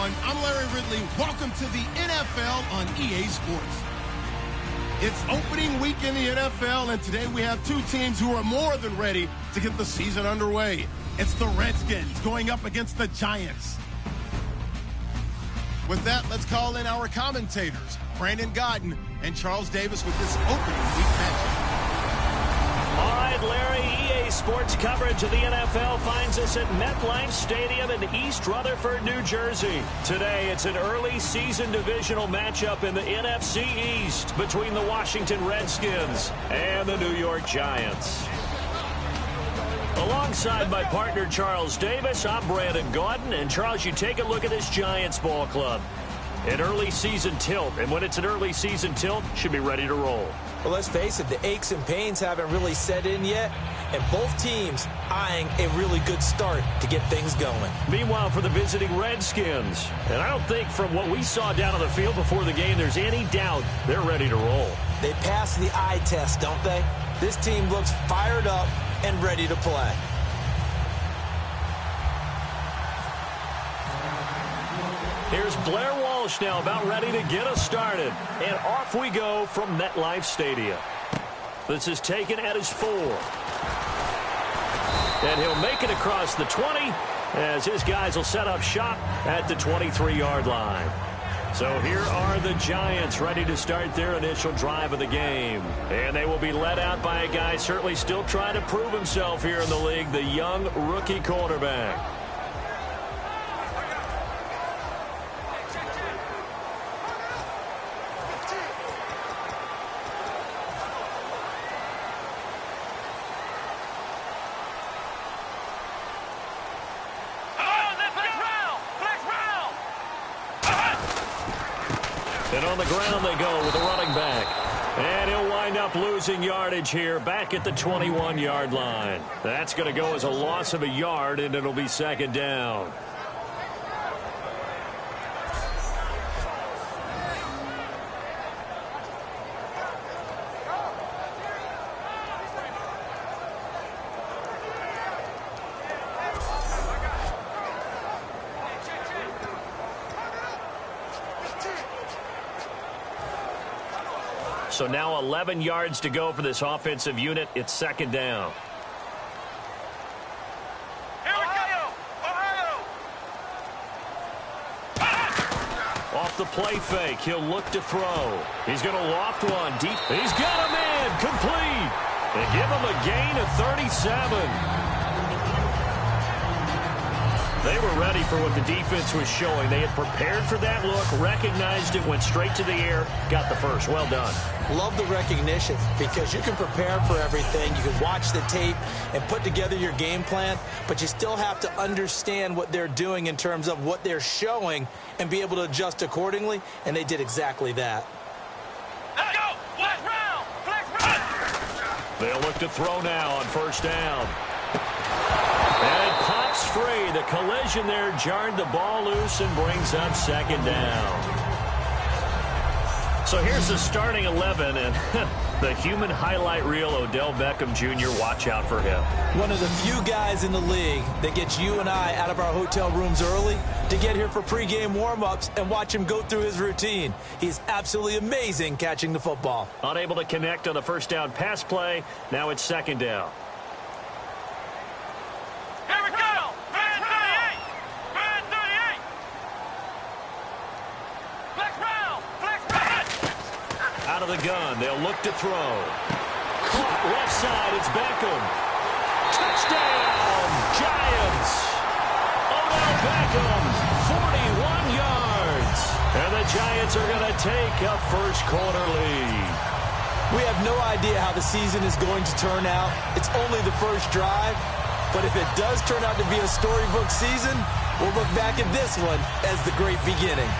everyone. I'm Larry Ridley. Welcome to the NFL on EA Sports. It's opening week in the NFL, and today we have two teams who are more than ready to get the season underway. It's the Redskins going up against the Giants. With that, let's call in our commentators, Brandon Godden and Charles Davis, with this opening week matchup. All right, Larry, EA Sports coverage of the NFL finds us at MetLife Stadium in East Rutherford, New Jersey. Today, it's an early season divisional matchup in the NFC East between the Washington Redskins and the New York Giants. Alongside my partner, Charles Davis, I'm Brandon Godden. And, Charles, you take a look at this Giants ball club. An early season tilt, and when it's an early season tilt, should be ready to roll. Well, let's face it, the aches and pains haven't really set in yet, and both teams eyeing a really good start to get things going. Meanwhile, for the visiting Redskins, and I don't think from what we saw down on the field before the game there's any doubt they're ready to roll. They passed the eye test, don't they? This team looks fired up and ready to play. Here's Blair Walsh now about ready to get us started. And off we go from MetLife Stadium. This is taken at his 4. And he'll make it across the 20 as his guys will set up shop at the 23-yard line. So here are the Giants ready to start their initial drive of the game. And they will be led out by a guy certainly still trying to prove himself here in the league, the young rookie quarterback. And on the ground they go with the running back. And he'll wind up losing yardage here back at the 21-yard line. That's going to go as a loss of a yard, and it'll be second down. So now 11 yards to go for this offensive unit. It's second down. Here we go! Ohio! Off the play fake, he'll look to throw. He's going to loft one deep. He's got a man complete. They give him a gain of 37. They were ready for what the defense was showing. They had prepared for that look, recognized it, went straight to the air, got the first. Well done. Love the recognition because you can prepare for everything. You can watch the tape and put together your game plan, but you still have to understand what they're doing in terms of what they're showing and be able to adjust accordingly, and they did exactly that. Let's go! Flex round! Flex round! They'll look to throw now on first down. And it pops free. The collision there jarred the ball loose and brings up second down. So here's the starting 11, and the human highlight reel, Odell Beckham Jr., watch out for him. One of the few guys in the league that gets you and I out of our hotel rooms early to get here for pregame warm-ups and watch him go through his routine. He's absolutely amazing catching the football. Unable to connect on the first down pass play. Now it's second down. Out of the gun, they'll look to throw. Caught left side, it's Beckham. Touchdown, Giants. Odell Beckham, 41 yards. And the Giants are going to take a first quarter lead. We have no idea how the season is going to turn out. It's only the first drive. But if it does turn out to be a storybook season, we'll look back at this one as the great beginning.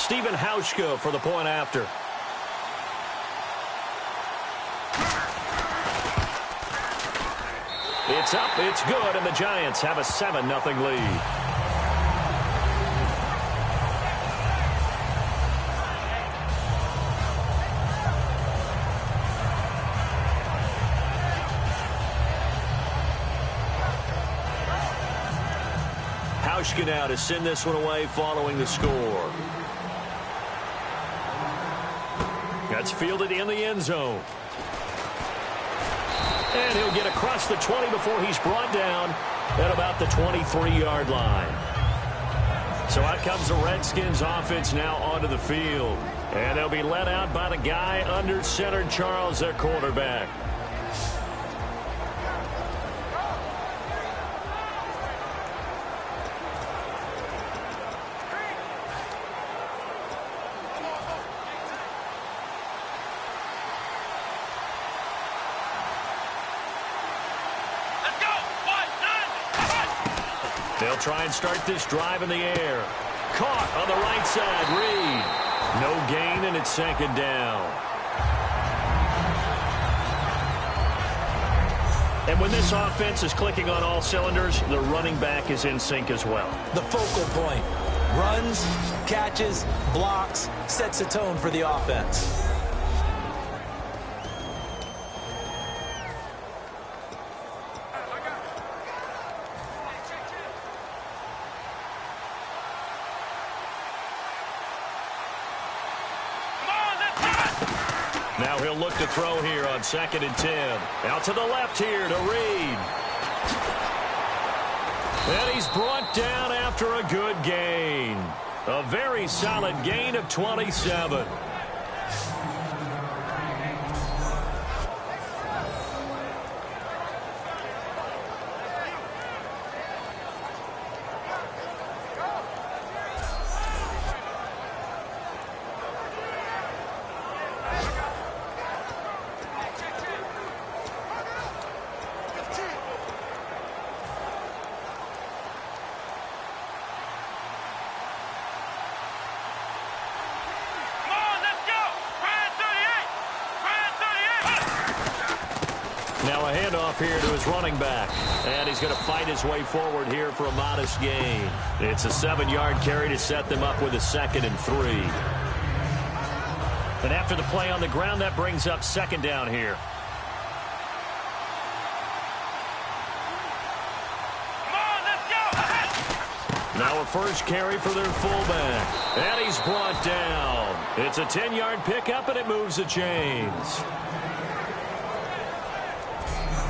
Stephen Hauschka for the point after. It's up, it's good, and the Giants have a 7-0 lead. Now to send this one away following the score. That's fielded in the end zone. And he'll get across the 20 before he's brought down at about the 23-yard line. So out comes the Redskins offense now onto the field. And they'll be led out by the guy under center, Charles, their quarterback. They'll try and start this drive in the air. Caught on the right side, Reed. No gain, and it's second down. And when this offense is clicking on all cylinders, the running back is in sync as well. The focal point. Runs, catches, blocks, sets a tone for the offense. Now he'll look to throw here on 2nd and 10. Out to the left here to Reed. And he's brought down after a good gain. A very solid gain of 27. Now a handoff here to his running back. And he's going to fight his way forward here for a modest gain. It's a 7-yard carry to set them up with a 2nd and 3. And after the play on the ground, that brings up 2nd down here. Now a first carry for their fullback. And he's brought down. It's a 10-yard pickup, and it moves the chains.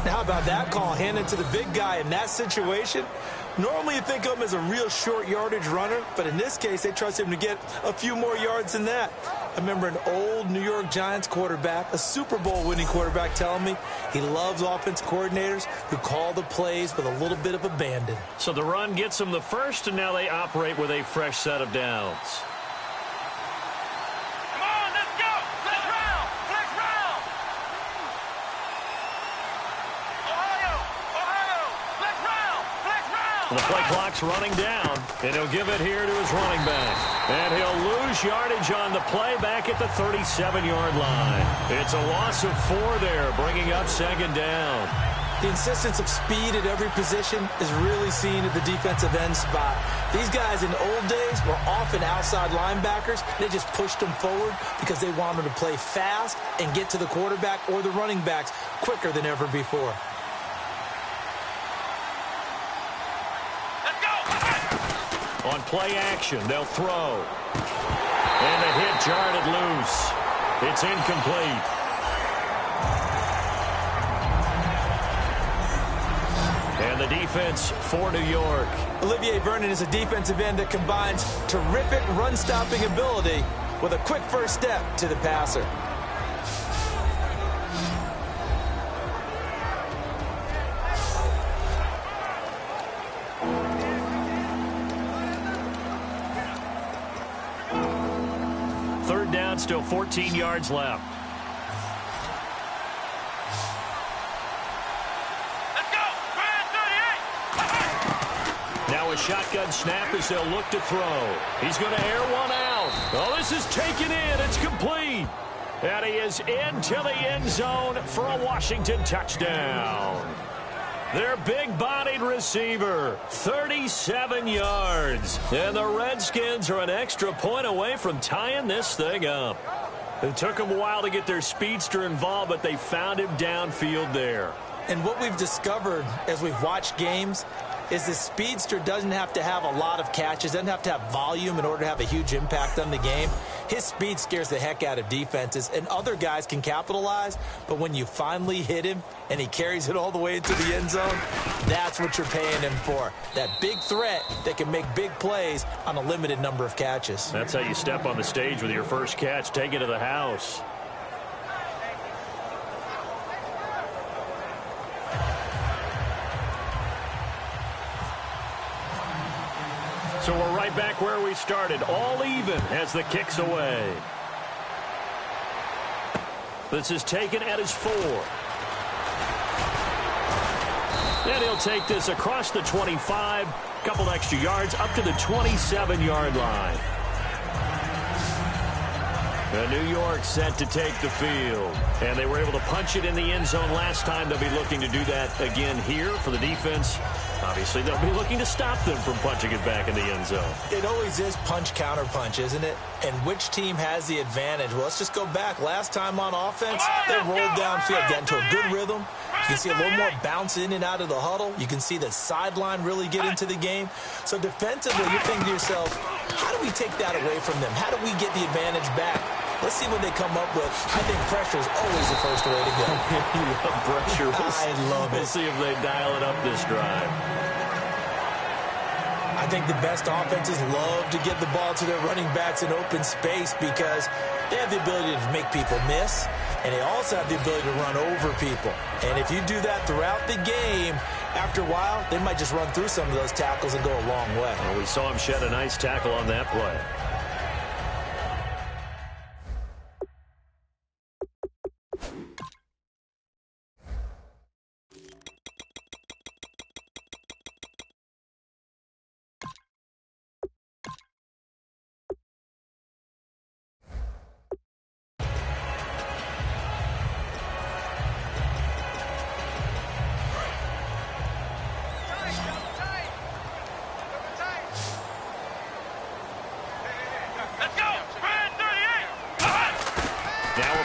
Now, how about that call handed to the big guy in that situation? Normally you think of him as a real short yardage runner, but in this case, they trust him to get a few more yards than that. I remember an old New York Giants quarterback, a Super Bowl winning quarterback, telling me he loves offense coordinators who call the plays with a little bit of abandon. So the run gets them the first, and now they operate with a fresh set of downs. The play clock's running down, and he'll give it here to his running back. And he'll lose yardage on the play back at the 37-yard line. It's a loss of 4 there, bringing up 2nd down. The insistence of speed at every position is really seen at the defensive end spot. These guys in old days were often outside linebackers. They just pushed them forward because they wanted to play fast and get to the quarterback or the running backs quicker than ever before. On play action, they'll throw. And the hit jarred it loose. It's incomplete. And the defense for New York. Olivier Vernon is a defensive end that combines terrific run-stopping ability with a quick first step to the passer. Still 14 yards left. Let's go! Now a shotgun snap as they'll look to throw. He's going to air one out. Oh, this is taken in. It's complete. And he is into the end zone for a Washington touchdown. Their big-bodied receiver, 37 yards. And the Redskins are an extra point away from tying this thing up. It took them a while to get their speedster involved, but they found him downfield there. And what we've discovered as we've watched games is the speedster doesn't have to have a lot of catches, doesn't have to have volume in order to have a huge impact on the game. His speed scares the heck out of defenses, and other guys can capitalize, but when you finally hit him and he carries it all the way into the end zone, that's what you're paying him for. That big threat that can make big plays on a limited number of catches. That's how you step on the stage with your first catch, take it to the house. So we're right back where we started, all even as the kick's away. This is taken at his 4. And he'll take this across the 25, couple extra yards up to the 27-yard line. New York set to take the field. And they were able to punch it in the end zone last time. They'll be looking to do that again here for the defense. Obviously, they'll be looking to stop them from punching it back in the end zone. It always is punch-counter-punch, isn't it? And which team has the advantage? Well, let's just go back. Last time on offense, they rolled downfield, got into a good rhythm. You can see a little more bounce in and out of the huddle. You can see the sideline really get into the game. So defensively, you're thinking to yourself, how do we take that away from them? How do we get the advantage back? Let's see what they come up with. I think pressure is always the first way to go. You love pressure. I love it. We'll see if they dial it up this drive. I think the best offenses love to get the ball to their running backs in open space because they have the ability to make people miss, and they also have the ability to run over people. And if you do that throughout the game, after a while, they might just run through some of those tackles and go a long way. Well, we saw him shed a nice tackle on that play.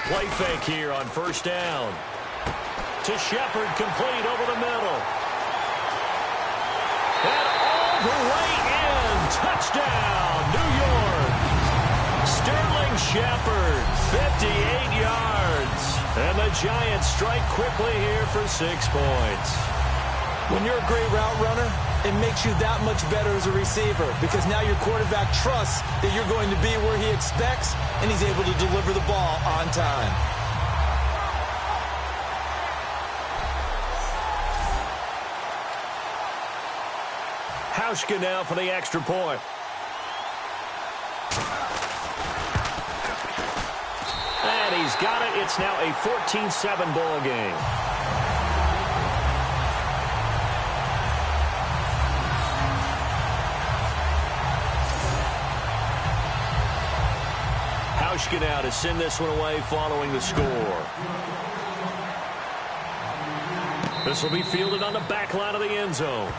Play fake here on first down. To Shepard, complete over the middle. And all the way in. Touchdown, New York. Sterling Shepard, 58 yards. And the Giants strike quickly here for 6 points. When you're a great route runner, it makes you that much better as a receiver because now your quarterback trusts that you're going to be where he expects, and he's able to deliver the ball on time. Hauschka now for the extra point. And he's got it. It's now a 14-7 ball game. Hauschka now to send this one away following the score. This will be fielded on the back line of the end zone.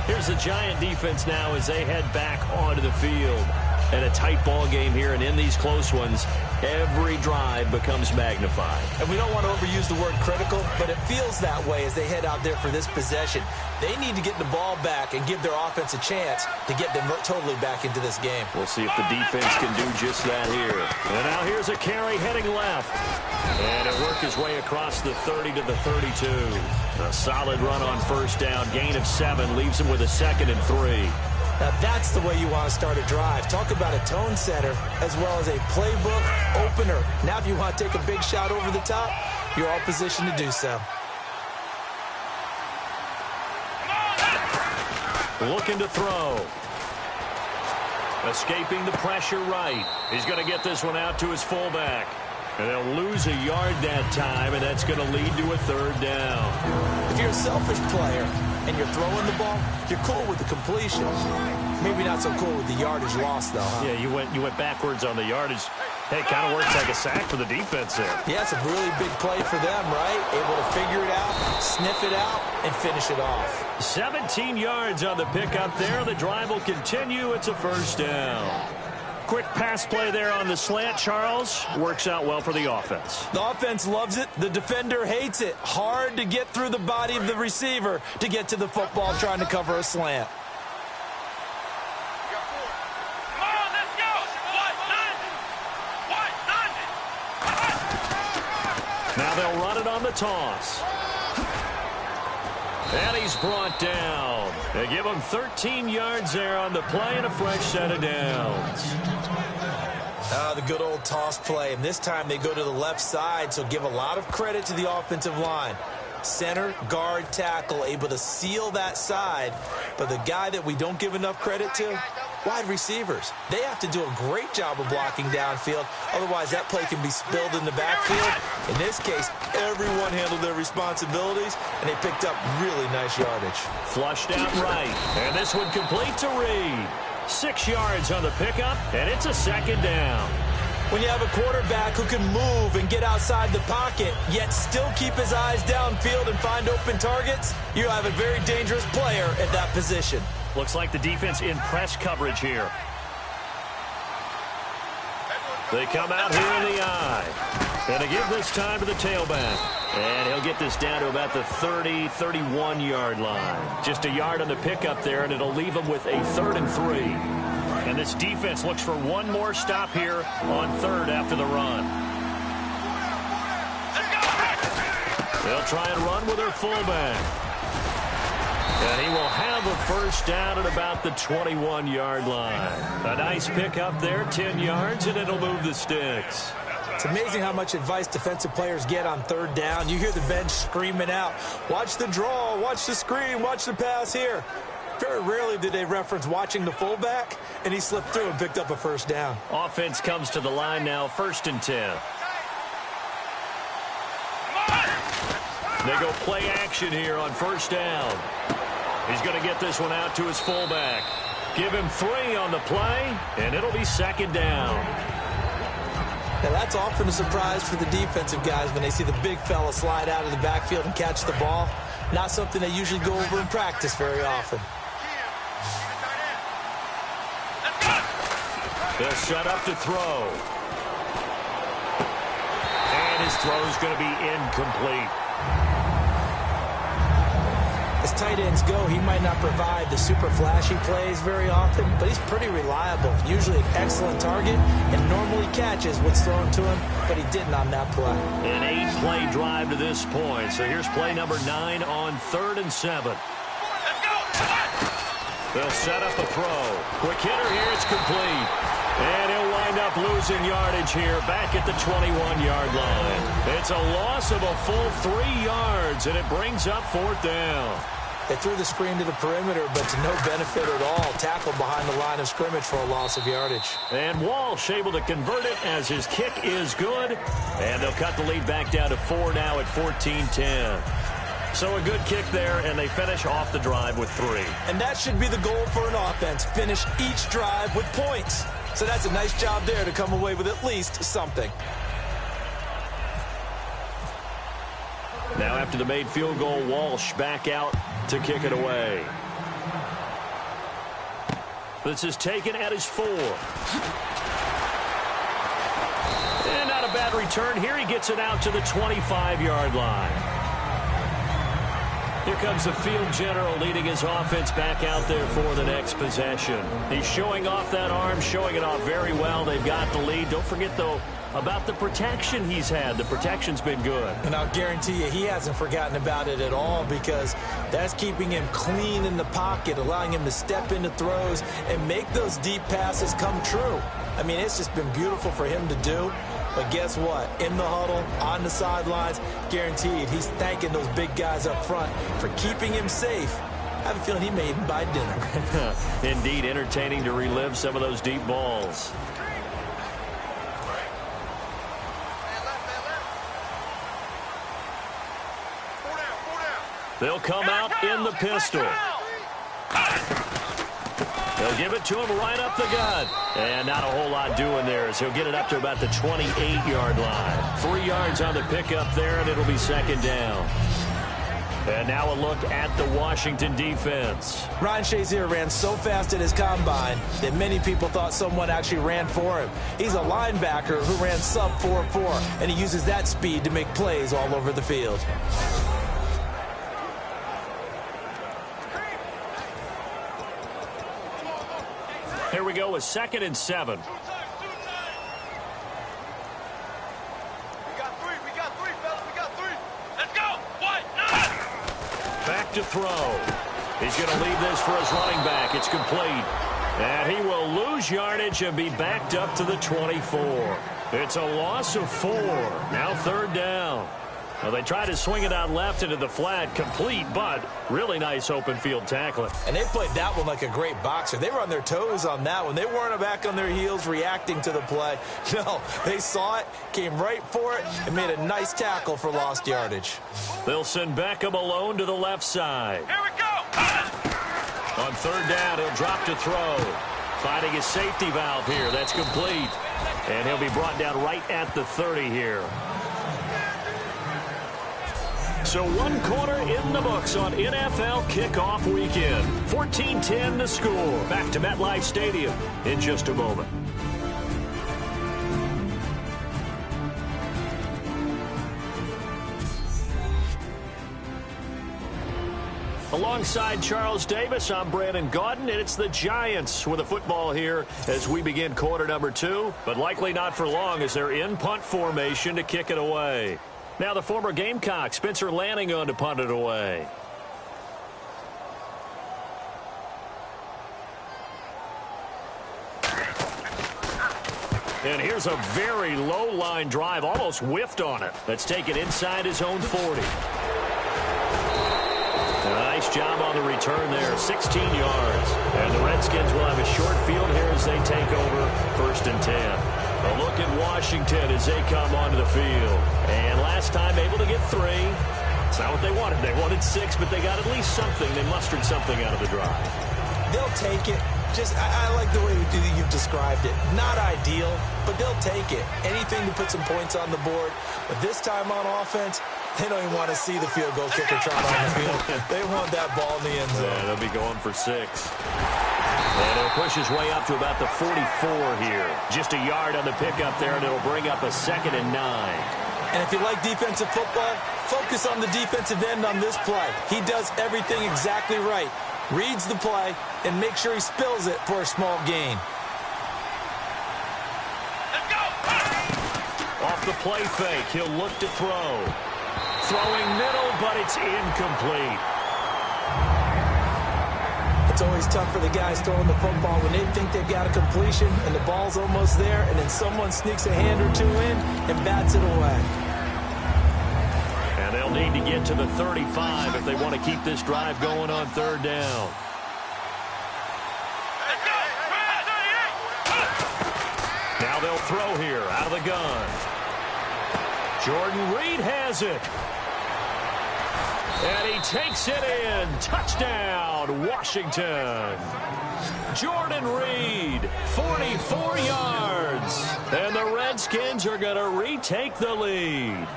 Here's the Giant defense now as they head back onto the field. And a tight ball game here, and in these close ones, every drive becomes magnified. And we don't want to overuse the word critical, but it feels that way as they head out there for this possession. They need to get the ball back and give their offense a chance to get them totally back into this game. We'll see if the defense can do just that here. And now here's a carry heading left. And it worked his way across the 30 to the 32. A solid run on first down. Gain of 7 leaves him with a 2nd and 3. Now that's the way you want to start a drive. Talk about a tone setter as well as a playbook opener. Now if you want to take a big shot over the top, you're all positioned to do so. Looking to throw. Escaping the pressure right. He's going to get this one out to his fullback. And they'll lose a yard that time, and that's going to lead to a 3rd down. If you're a selfish player and you're throwing the ball, you're cool with the completion. Maybe not so cool with the yardage loss, though, huh? Yeah, you went backwards on the yardage. Hey, kind of works like a sack for the defense there. Yeah, it's a really big play for them, right? Able to figure it out, sniff it out, and finish it off. 17 yards on the pickup there. The drive will continue. It's a first down. Quick pass play there on the slant, Charles. Works out well for the offense. The offense loves it. The defender hates it. Hard to get through the body of the receiver to get to the football trying to cover a slant. Come on, let's go. Now they'll run it on the toss. And he's brought down. They give him 13 yards there on the play and a fresh set of downs. The good old toss play. And this time they go to the left side, so give a lot of credit to the offensive line. Center, guard, tackle, able to seal that side. But the guy that we don't give enough credit to, wide receivers. They have to do a great job of blocking downfield. Otherwise, that play can be spilled in the backfield. In this case, everyone handled their responsibilities, and they picked up really nice yardage. Flushed out right. And this one complete to Reed. 6 yards on the pickup, and it's a second down. When you have a quarterback who can move and get outside the pocket, yet still keep his eyes downfield and find open targets, you have a very dangerous player at that position. Looks like the defense in press coverage here. They come out here in the eye. And they give this time to the tailback. And he'll get this down to about the 30, 31-yard line. Just a yard on the pickup there, and it'll leave them with a 3rd and 3. And this defense looks for one more stop here on 3rd after the run. They'll try and run with their fullback. And he will have a first down at about the 21-yard line. A nice pickup there, 10 yards, and it'll move the sticks. It's amazing how much advice defensive players get on 3rd down. You hear the bench screaming out, watch the draw, watch the screen, watch the pass here. Very rarely did they reference watching the fullback, and he slipped through and picked up a first down. Offense comes to the line now, 1st and 10. They go play action here on 1st down. He's going to get this one out to his fullback. Give him 3 on the play, and it'll be 2nd down. Now, that's often a surprise for the defensive guys when they see the big fella slide out of the backfield and catch the ball. Not something they usually go over in practice very often. They'll set up to throw. And his throw is going to be incomplete. As tight ends go, he might not provide the super flashy plays very often, but he's pretty reliable. Usually an excellent target and normally catches what's thrown to him, but he didn't on that play. An 8-play drive to this point. So here's play number 9 on 3rd and 7. They'll set up a throw. Quick hitter here. It's complete. And he'll wind up losing yardage here back at the 21-yard line. It's a loss of a full 3 yards, and it brings up 4th down. They threw the screen to the perimeter, but to no benefit at all. Tackled behind the line of scrimmage for a loss of yardage. And Walsh able to convert it as his kick is good. And they'll cut the lead back down to 4 now at 14-10. So a good kick there, and they finish off the drive with 3. And that should be the goal for an offense. Finish each drive with points. So that's a nice job there to come away with at least something. Now after the made field goal, Walsh back out to kick it away. This is taken at his 4. And not a bad return here. He gets it out to the 25-yard line. Here comes the field general leading his offense back out there for the next possession. He's showing off that arm, showing it off very well. They've got the lead. Don't forget, though, about the protection he's had. The protection's been good. And I'll guarantee you he hasn't forgotten about it at all, because that's keeping him clean in the pocket, allowing him to step into throws and make those deep passes come true. I mean, it's just been beautiful for him to do. But guess what? In the huddle, on the sidelines, guaranteed he's thanking those big guys up front for keeping him safe. I have a feeling he may even buy dinner. Indeed, entertaining to relive some of those deep balls. They'll come out in the pistol. They'll give it to him right up the gut. And not a whole lot doing there as he'll get it up to about the 28-yard line. 3 yards on the pickup there, and it'll be second down. And now a look at the Washington defense. Ryan Shazier ran so fast at his combine that many people thought someone actually ran for him. He's a linebacker who ran sub 4.4, and he uses that speed to make plays all over the field. Here we go with 2nd and 7. We got three, fellas. We got three. Let's go. One, Back to throw. He's going to leave this for his running back. It's complete. And he will lose yardage and be backed up to the 24. It's a loss of 4. Now 3rd down. Well, they try to swing it out left into the flat, complete, but really nice open field tackling. And they played that one like a great boxer. They were on their toes on that one. They weren't back on their heels reacting to the play. No, they saw it, came right for it, and made a nice tackle for lost yardage. They'll send Beckham alone to the left side. Here we go. On 3rd down, he'll drop to throw. Finding his safety valve here. That's complete. And he'll be brought down right at the 30 here. So 1 quarter in the books on NFL kickoff weekend. 14-10 the score. Back to MetLife Stadium in just a moment. Alongside Charles Davis, I'm Brandon Gaudin, and it's the Giants with a football here as we begin quarter number 2, but likely not for long as they're in punt formation to kick it away. Now the former Gamecock, Spencer Lanning, on to punt it away. And here's a very low line drive, almost whiffed on it. That's taken inside his own 40. Nice job on the return there, 16 yards. And the Redskins will have a short field here as they take over 1st and 10. A look at Washington as they come onto the field. And last time able to get 3. It's not what they wanted. They wanted 6, but they got at least something. They mustered something out of the drive. They'll take it. I like the way you've described it. Not ideal, but they'll take it. Anything to put some points on the board. But this time on offense, they don't even want to see the field goal kicker trot on the field. They want that ball in the end zone. Yeah, they'll be going for 6. And he'll push his way up to about the 44 here. Just a yard on the pickup there, and it'll bring up a 2nd and 9. And if you like defensive football, focus on the defensive end on this play. He does everything exactly right. Reads the play and makes sure he spills it for a small gain. Let's go. Off the play fake, he'll look to throw. Throwing middle, but it's incomplete. It's always tough for the guys throwing the football when they think they've got a completion and the ball's almost there, and then someone sneaks a hand or 2 in and bats it away. And they'll need to get to the 35 if they want to keep this drive going on 3rd down. Let's go. 38. Now they'll throw here out of the gun. Jordan Reed has it. And he takes it in. Touchdown, Washington. Jordan Reed, 44 yards. And the Redskins are going to retake the lead.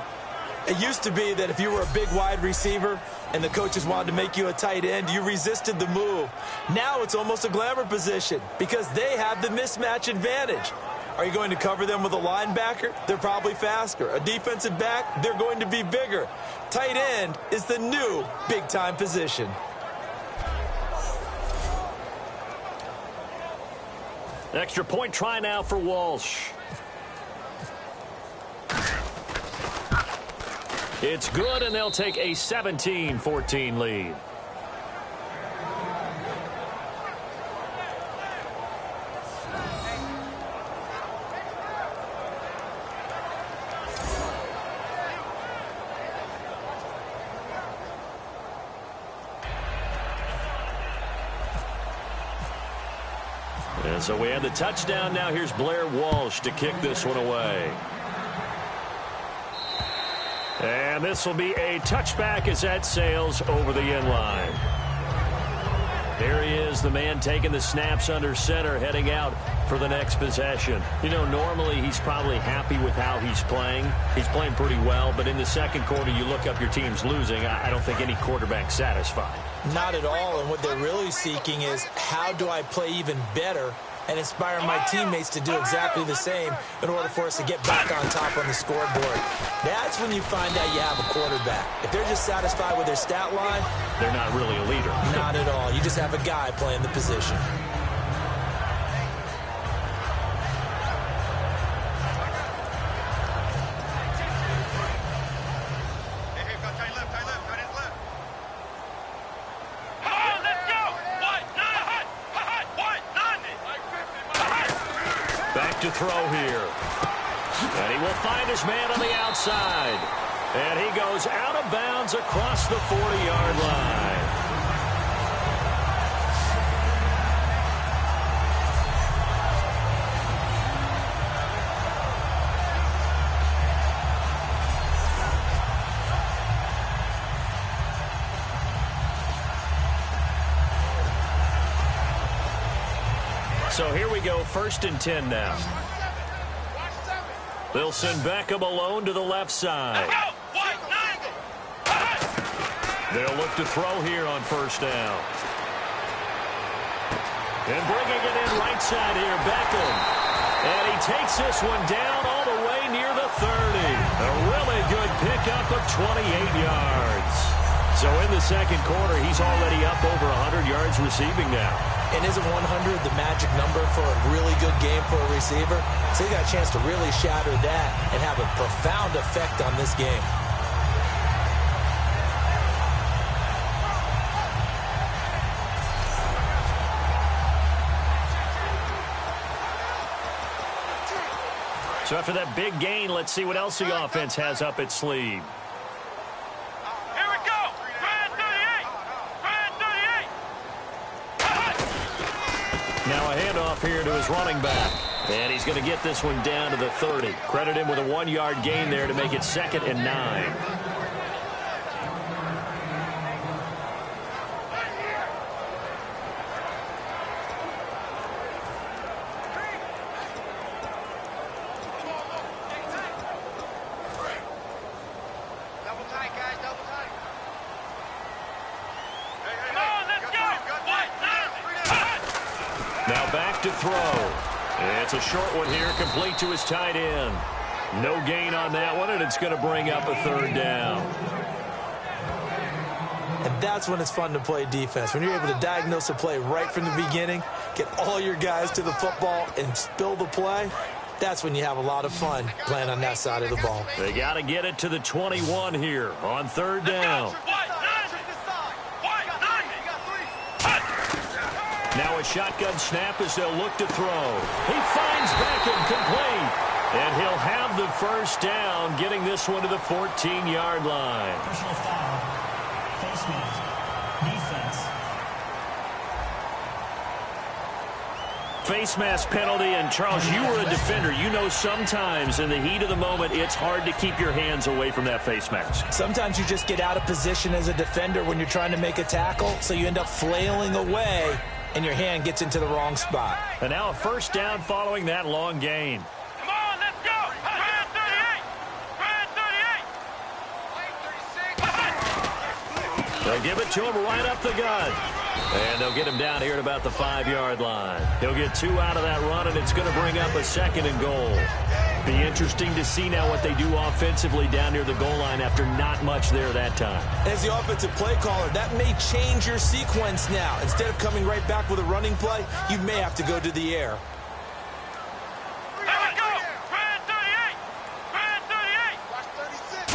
It used to be that if you were a big wide receiver and the coaches wanted to make you a tight end, you resisted the move. Now it's almost a glamour position because they have the mismatch advantage. Are you going to cover them with a linebacker? They're probably faster. A defensive back? They're going to be bigger. Tight end is the new big-time position. Extra point try now for Walsh. It's good, and they'll take a 17-14 lead. And so we have the touchdown. Now here's Blair Walsh to kick this one away. And this will be a touchback as that sails over the end line. Here he is, the man taking the snaps under center, heading out for the next possession. You know, normally he's probably happy with how he's playing. He's playing pretty well, but in the second quarter, you look up your team's losing. I don't think any quarterback's satisfied. Not at all, and what they're really seeking is, how do I play even better and inspire my teammates to do exactly the same in order for us to get back on top on the scoreboard. That's when you find out you have a quarterback. If they're just satisfied with their stat line, they're not really a leader. Not at all. You just have a guy playing the position. To throw here. And he will find his man on the outside. And he goes out of bounds across the 40-yard line. So here we go, 1st and 10 now. They'll send Beckham alone to the left side. They'll look to throw here on 1st down. And bringing it in right side here, Beckham. And he takes this one down all the way near the 30. A really good pickup of 28 yards. So in the second quarter, he's already up over 100 yards receiving now. And isn't 100 the magic number for a really good game for a receiver? So he got a chance to really shatter that and have a profound effect on this game. So after that big gain, let's see what else the offense has up its sleeve. Now a handoff here to his running back. And he's going to get this one down to the 30. Credit him with a 1-yard gain there to make it 2nd and 9. Now back to throw. It's a short one here, complete to his tight end. No gain on that one, and it's going to bring up a 3rd down. And that's when it's fun to play defense. When you're able to diagnose a play right from the beginning, get all your guys to the football, and spill the play, that's when you have a lot of fun playing on that side of the ball. They got to get it to the 21 here on 3rd down. Now a shotgun snap as they'll look to throw. He finds Beckham complete. And he'll have the 1st down, getting this one to the 14-yard line. Personal foul. Face mask. Defense. Face mask penalty. And, Charles, you were a defender. You know sometimes in the heat of the moment, it's hard to keep your hands away from that face mask. Sometimes you just get out of position as a defender when you're trying to make a tackle, so you end up flailing away, and your hand gets into the wrong spot. And now a 1st down following that long gain. Come on, let's go. Brand 38. They'll give it to him right up the gut. And they'll get him down here at about the 5-yard line. He'll get 2 out of that run, and it's going to bring up a 2nd and goal. Be interesting to see now what they do offensively down near the goal line after not much there that time. As the offensive play caller, that may change your sequence now. Instead of coming right back with a running play, you may have to go to the air.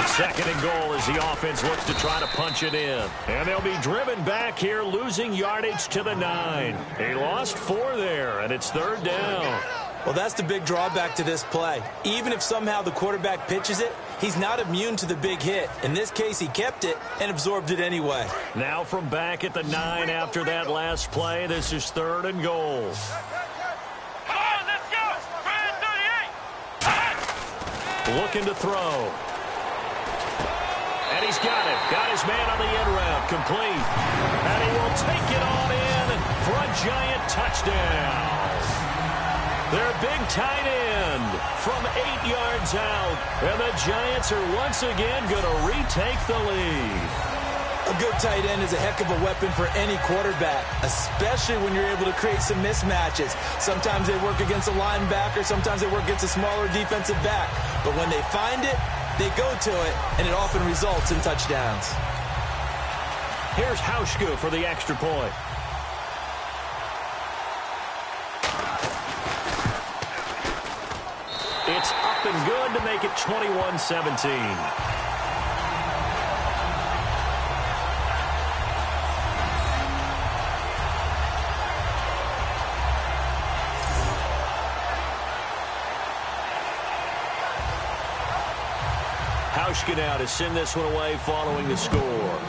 Second and goal as the offense looks to try to punch it in. And they'll be driven back here, losing yardage to the 9. He lost 4 there, and it's 3rd down. Well, that's the big drawback to this play. Even if somehow the quarterback pitches it, he's not immune to the big hit. In this case, he kept it and absorbed it anyway. Now from back at the 9 after that last play, this is 3rd and goal. Come on, let's go. Brand 38. Looking to throw. And he's got it. Got his man on the end route. Complete. And he will take it on in for a Giant touchdown. Their big tight end from 8 yards out. And the Giants are once again going to retake the lead. A good tight end is a heck of a weapon for any quarterback, especially when you're able to create some mismatches. Sometimes they work against a linebacker, sometimes they work against a smaller defensive back. But when they find it, they go to it, and it often results in touchdowns. Here's Hauschka for the extra point. It's up and good to make it 21-17. Hauschka now to send this one away following the score.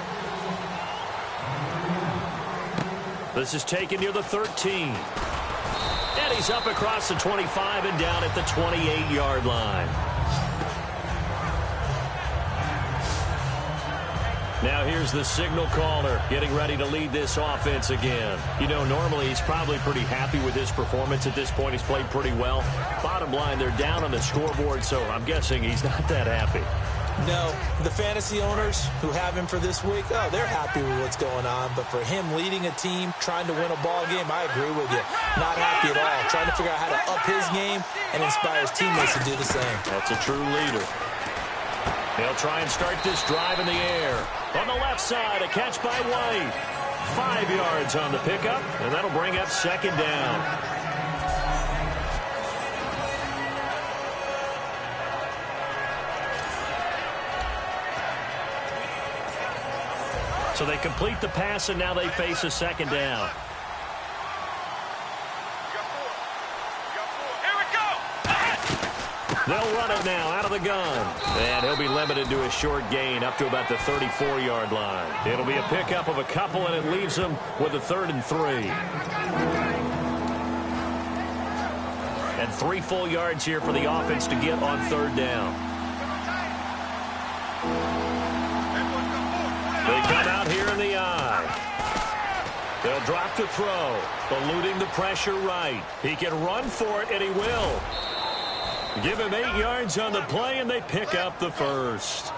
This is taken near the 13. And he's up across the 25 and down at the 28-yard line. Now here's the signal caller getting ready to lead this offense again. You know, normally he's probably pretty happy with his performance at this point. He's played pretty well. Bottom line, they're down on the scoreboard, so I'm guessing he's not that happy. No, the fantasy owners who have him for this week, oh, they're happy with what's going on. But for him leading a team, trying to win a ball game, I agree with you. Not happy at all. Trying to figure out how to up his game and inspire his teammates to do the same. That's a true leader. They'll try and start this drive in the air. On the left side, a catch by White. 5 yards on the pickup, and that'll bring up second down. So they complete the pass, and now they face a second down. Here we go. They'll run it now out of the gun. And he'll be limited to a short gain up to about the 34-yard line. It'll be a pickup of a couple, and it leaves them with a 3rd and 3. And 3 full yards here for the offense to get on 3rd down. They come out here in the eye. They'll drop to throw, eluding the pressure right. He can run for it, and he will. Give him 8 yards on the play, and they pick up the first.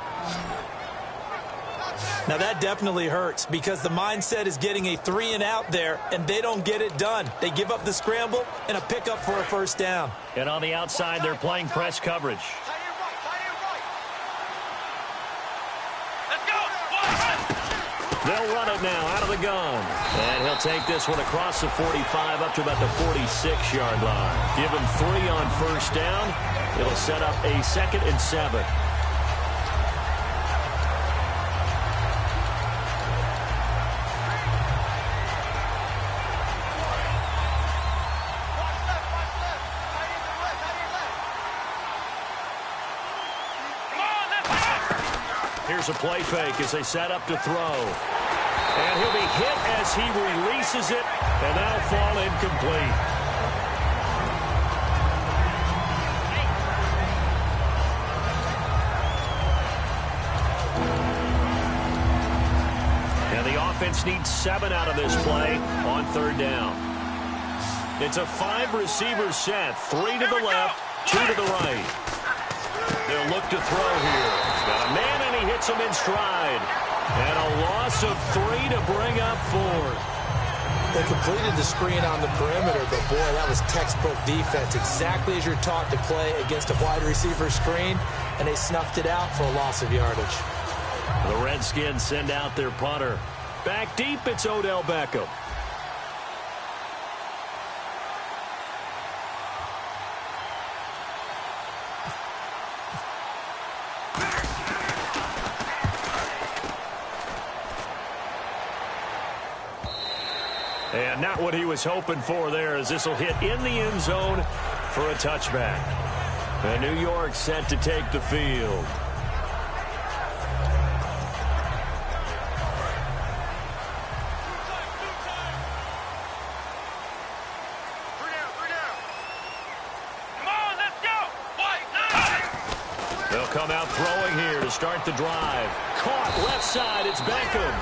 Now that definitely hurts because the mindset is getting a 3 and out there, and they don't get it done. They give up the scramble and a pickup for a first down. And on the outside, they're playing press coverage. They'll run it now out of the gun. And he'll take this one across the 45 up to about the 46-yard line. Give him 3 on first down. It'll set up a 2nd and 7. Here's a play fake as they set up to throw. And he'll be hit as he releases it, and that'll fall incomplete. And the offense needs 7 out of this play on 3rd down. It's a 5-receiver set, 3 to the left, 2 to the right. They'll look to throw here. Got a man, and he hits him in stride. And a loss of 3 to bring up 4th. They completed the screen on the perimeter, but boy, that was textbook defense. Exactly as you're taught to play against a wide receiver screen, and they snuffed it out for a loss of yardage. The Redskins send out their punter. Back deep, it's Odell Beckham. And not what he was hoping for there, as this will hit in the end zone for a touchback. And New York set to take the field. They'll come out throwing here to start the drive. Caught left side, it's Beckham.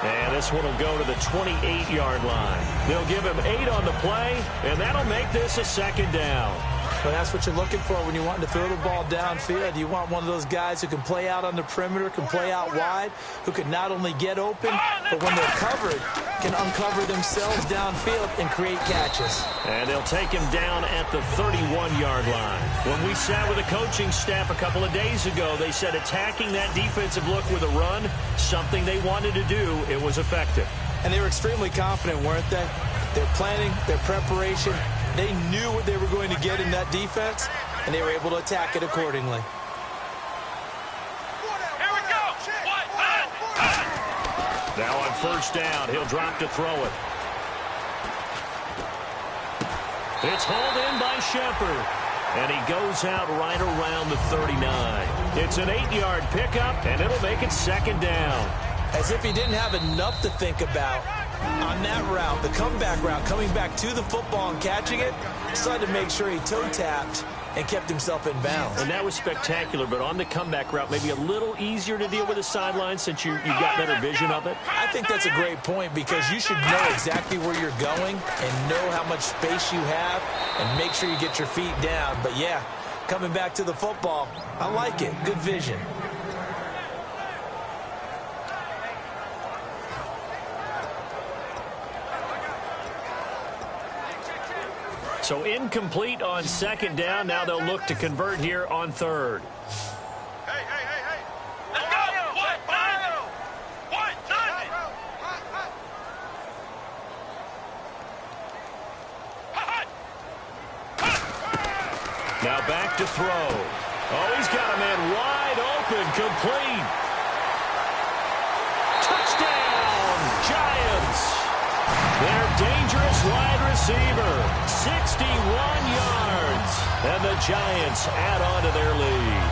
And this one will go to the 28-yard line. They'll give him 8 on the play, and that'll make this a second down. Well, that's what you're looking for when you want to throw the ball downfield. You want one of those guys who can play out on the perimeter, can play out wide, who can not only get open, but when they're covered, can uncover themselves downfield and create catches. And they'll take him down at the 31-yard line. When we sat with the coaching staff a couple of days ago, they said attacking that defensive look with a run, something they wanted to do, it was effective. And they were extremely confident, weren't they? Their planning, their preparation, they knew what they were going to get in that defense, and they were able to attack it accordingly. Here we go. Now on first down, he'll drop to throw it. It's hauled in by Shepard, and he goes out right around the 39. It's an 8-yard pickup, and it'll make it second down. As if he didn't have enough to think about on that route, the comeback route, coming back to the football and catching it, decided to make sure he toe-tapped and kept himself in bounds. And that was spectacular, but on the comeback route, maybe a little easier to deal with the sideline since you got better vision of it? I think that's a great point because you should know exactly where you're going and know how much space you have and make sure you get your feet down. But, yeah, coming back to the football, I like it. Good vision. So incomplete on second down. Now they'll look to convert here on third. Hey. Let's go. What? Now back to throw. Oh, he's got a man wide open, complete. Touchdown, Giants. Their dangerous wide receiver, 61 yards. And the Giants add on to their lead.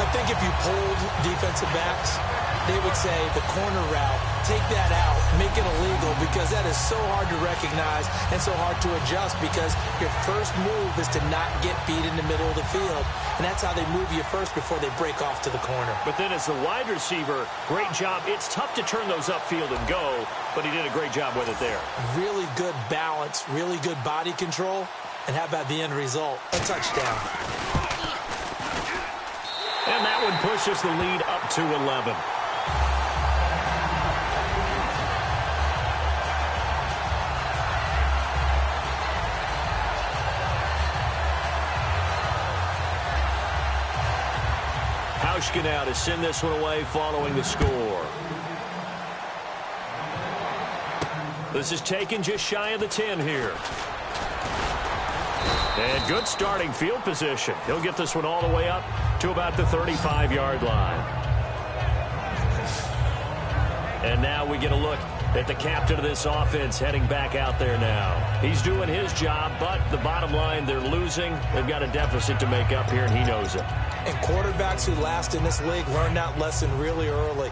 I think if you polled defensive backs, they would say the corner route, take that out, make it illegal, because that is so hard to recognize and so hard to adjust because your first move is to not get beat in the middle of the field. And that's how they move you first before they break off to the corner. But then as the wide receiver, great job. It's tough to turn those upfield and go, but he did a great job with it there. Really good balance, really good body control. And how about the end result? A touchdown. And that one pushes the lead up to 11. Hauschka now to send this one away following the score. This is taken just shy of the 10 here. And good starting field position. He'll get this one all the way up to about the 35-yard line. And now we get a look at the captain of this offense heading back out there now. He's doing his job, but the bottom line, they're losing. They've got a deficit to make up here, and he knows it. And quarterbacks who last in this league learn that lesson really early.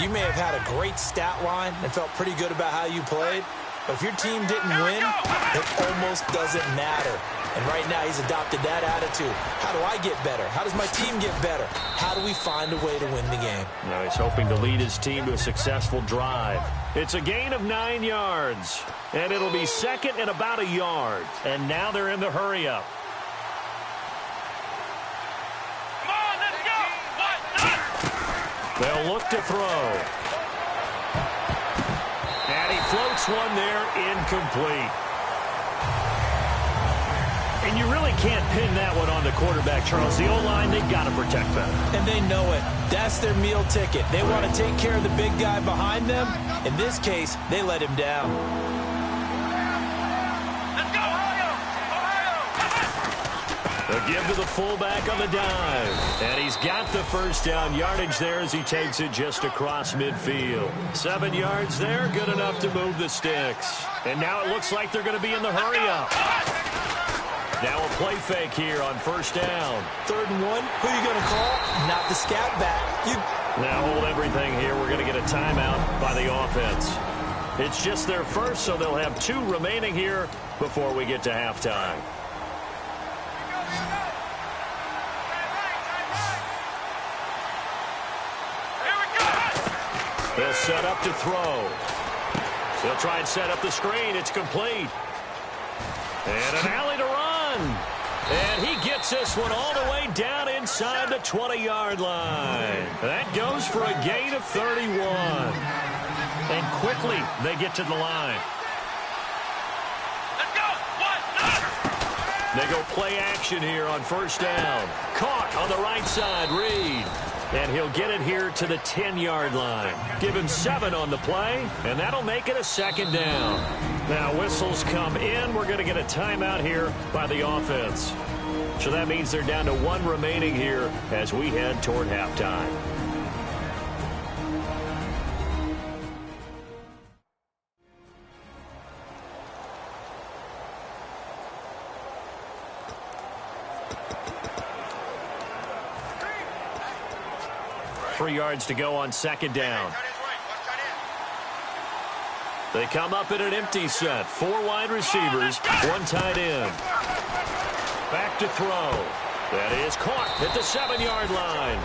You may have had a great stat line and felt pretty good about how you played, but if your team didn't win, it almost doesn't matter. And right now he's adopted that attitude. How do I get better? How does my team get better? How do we find a way to win the game? Now he's hoping to lead his team to a successful drive. It's a gain of 9 yards, and it'll be second and about a yard. And now they're in the hurry-up. Come on, let's go. What? They'll look to throw. And he floats one there, incomplete. And you really can't pin that one on the quarterback, Charles. The O-line, they've got to protect that. And they know it. That's their meal ticket. They want to take care of the big guy behind them. In this case, they let him down. Let's go, They'll give to the fullback on the dive. And he's got the first down yardage there as he takes it just across midfield. 7 yards there, good enough to move the sticks. And now it looks like they're going to be in the hurry-up. Now a play fake here on first down. 3rd and 1. Who are you going to call? Not the scat back. Now hold everything here. We're going to get a timeout by the offense. It's just their first, so they'll have 2 remaining here before we get to halftime. They'll set up to throw. They'll try and set up the screen. It's complete. And an alley to run. And he gets this one all the way down inside the 20-yard line. That goes for a gain of 31. And quickly they get to the line. Let's go. 1, 9. They go play action here on first down. Caught on the right side, Reed. And he'll get it here to the 10-yard line. Give him 7 on the play, and that'll make it a second down. Now whistles come in. We're going to get a timeout here by the offense. So that means they're down to 1 remaining here as we head toward halftime. Three yards to go on second down. They come up in an empty set. 4 wide receivers, 1 tight end. Back to throw. That is caught at the 7-yard line.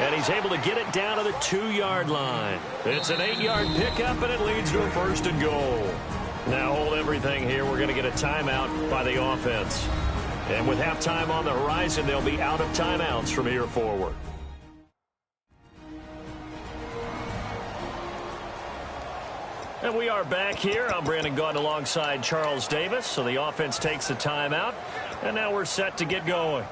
And he's able to get it down to the 2-yard line. It's an 8-yard pickup, and it leads to a 1st and goal. Now hold everything here. We're going to get a timeout by the offense. And with halftime on the horizon, they'll be out of timeouts from here forward. And we are back here. I'm Brandon Gaudin alongside Charles Davis. So the offense takes the timeout. And now we're set to get going.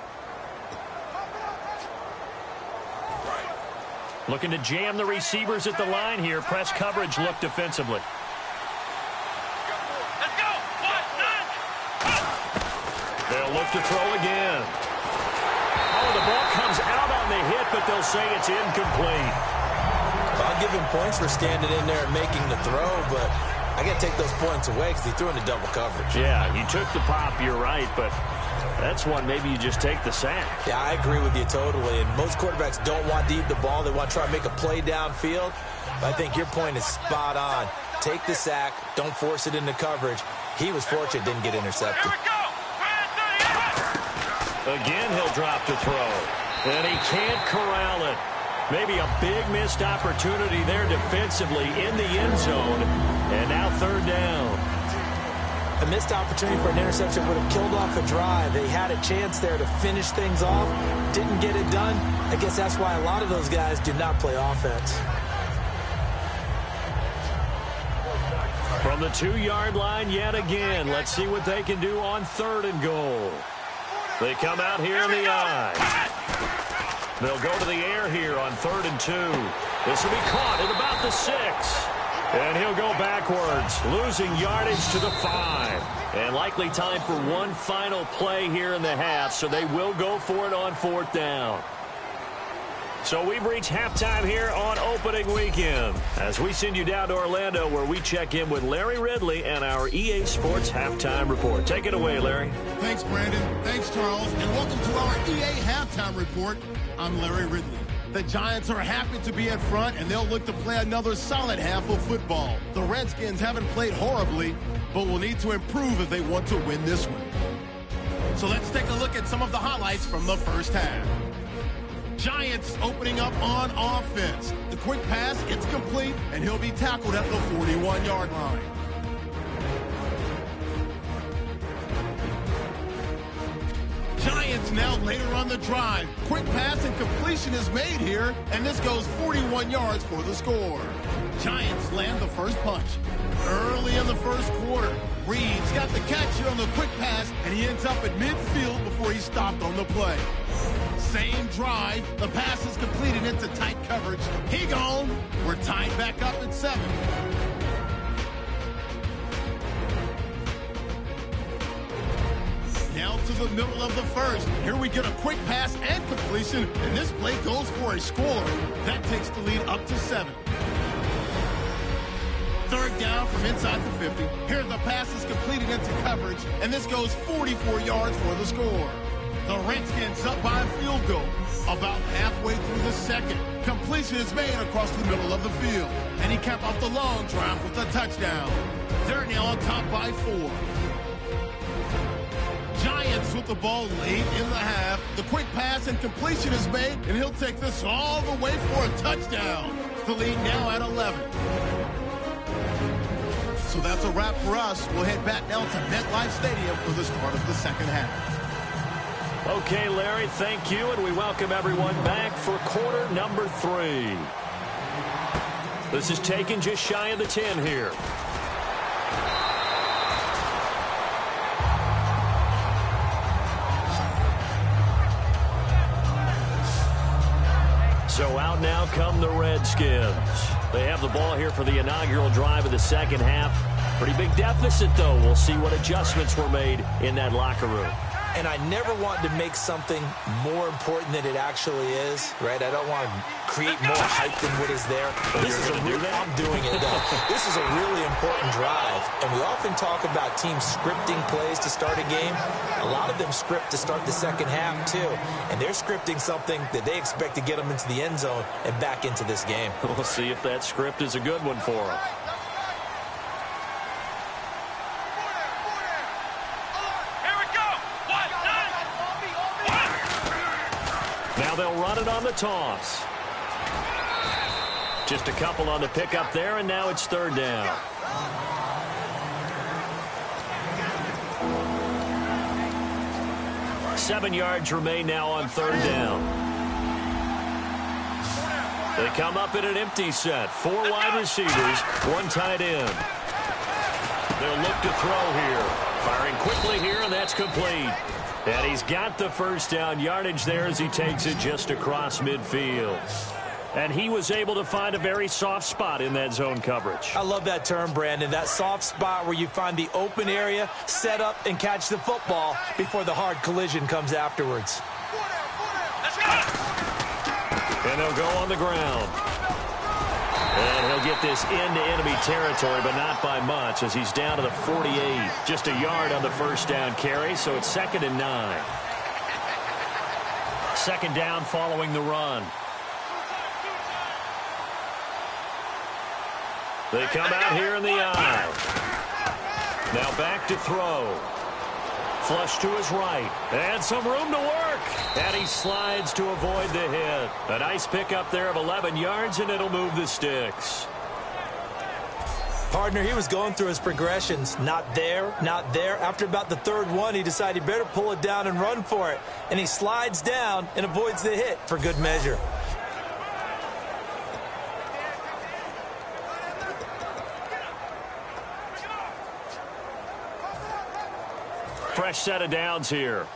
Looking to jam the receivers at the line here. Press coverage look defensively. Let's go. 1, 9. They'll look to throw again. Oh, the ball comes out on the hit, but they'll say it's incomplete. I'll give him points for standing in there and making the throw, but I got to take those points away because he threw into double coverage. Yeah, you took the pop, you're right, but that's one maybe you just take the sack. Yeah, I agree with you totally, and most quarterbacks don't want to eat the ball. They want to try to make a play downfield. But I think your point is spot on. Take the sack, don't force it into coverage. He was fortunate, didn't get intercepted. Here we go. Again, he'll drop to throw, and he can't corral it. Maybe a big missed opportunity there defensively in the end zone. And now 3rd down. A missed opportunity for an interception would have killed off a drive. They had a chance there to finish things off. Didn't get it done. I guess that's why a lot of those guys do not play offense. From the 2-yard line yet again. Let's see what they can do on 3rd and goal. They come out here in the eye. They'll go to the air here on 3rd and 2. This will be caught at about the 6. And he'll go backwards, losing yardage to the 5. And likely time for one final play here in the half, so they will go for it on 4th down. So we've reached halftime here on opening weekend as we send you down to Orlando where we check in with Larry Ridley and our EA Sports Halftime Report. Take it away, Larry. Thanks, Brandon. Thanks, Charles. And welcome to our EA Halftime Report. I'm Larry Ridley. The Giants are happy to be in front, and they'll look to play another solid half of football. The Redskins haven't played horribly, but will need to improve if they want to win this one. So let's take a look at some of the highlights from the first half. Giants opening up on offense. The quick pass, it's complete, and he'll be tackled at the 41-yard line. Giants now later on the drive. Quick pass and completion is made here, and this goes 41 yards for the score. Giants land the first punch. Early in the first quarter, Reed's got the catch here on the quick pass, and he ends up at midfield before he stopped on the play. Same drive, the pass is completed into tight coverage. He gone. We're tied back up at 7. Now to the middle of the first. Here we get a quick pass and completion, and this play goes for a score. That takes the lead up to 7. 3rd down from inside the 50. Here the pass is completed into coverage, and this goes 44 yards for the score. The Redskins up by a field goal. About halfway through the second, completion is made across the middle of the field, and he capped off the long drive with a touchdown. They're now on top by 4. Giants with the ball late in the half. The quick pass and completion is made, and he'll take this all the way for a touchdown. The lead now at 11. So that's a wrap for us. We'll head back now to MetLife Stadium for the start of the second half. Okay, Larry, thank you, and we welcome everyone back for quarter number 3. This is taken just shy of the 10 here. So out now come the Redskins. They have the ball here for the inaugural drive of the second half. Pretty big deficit, though. We'll see what adjustments were made in that locker room. And I never want to make something more important than it actually is, right? I don't want to create more hype than what is there. This is I'm doing it, though. This is a really important drive. And we often talk about teams scripting plays to start a game. A lot of them script to start the second half, too. And they're scripting something that they expect to get them into the end zone and back into this game. We'll see if that script is a good one for them. Now they'll run it on the toss. Just a couple on the pickup there, and now it's third down. Seven yards remain now on third down. They come up in an empty set. 4 wide receivers, 1 tight end. They'll look to throw here. Firing quickly here, and that's complete. And he's got the first down yardage there as he takes it just across midfield. And he was able to find a very soft spot in that zone coverage. I love that term, Brandon. That soft spot where you find the open area, set up, and catch the football before the hard collision comes afterwards. And they'll go on the ground. And he'll get this into enemy territory, but not by much as he's down to the 48. Just a yard on the first down carry, so it's 2nd and 9. Second down following the run. They come out here in the eye. Now back to throw. Flush to his right. And some room to work. And he slides to avoid the hit. A nice pickup there of 11 yards, and it'll move the sticks. Partner, he was going through his progressions. Not there, not there. After about the third one, he decided he better pull it down and run for it. And he slides down and avoids the hit for good measure. Fresh set of downs here.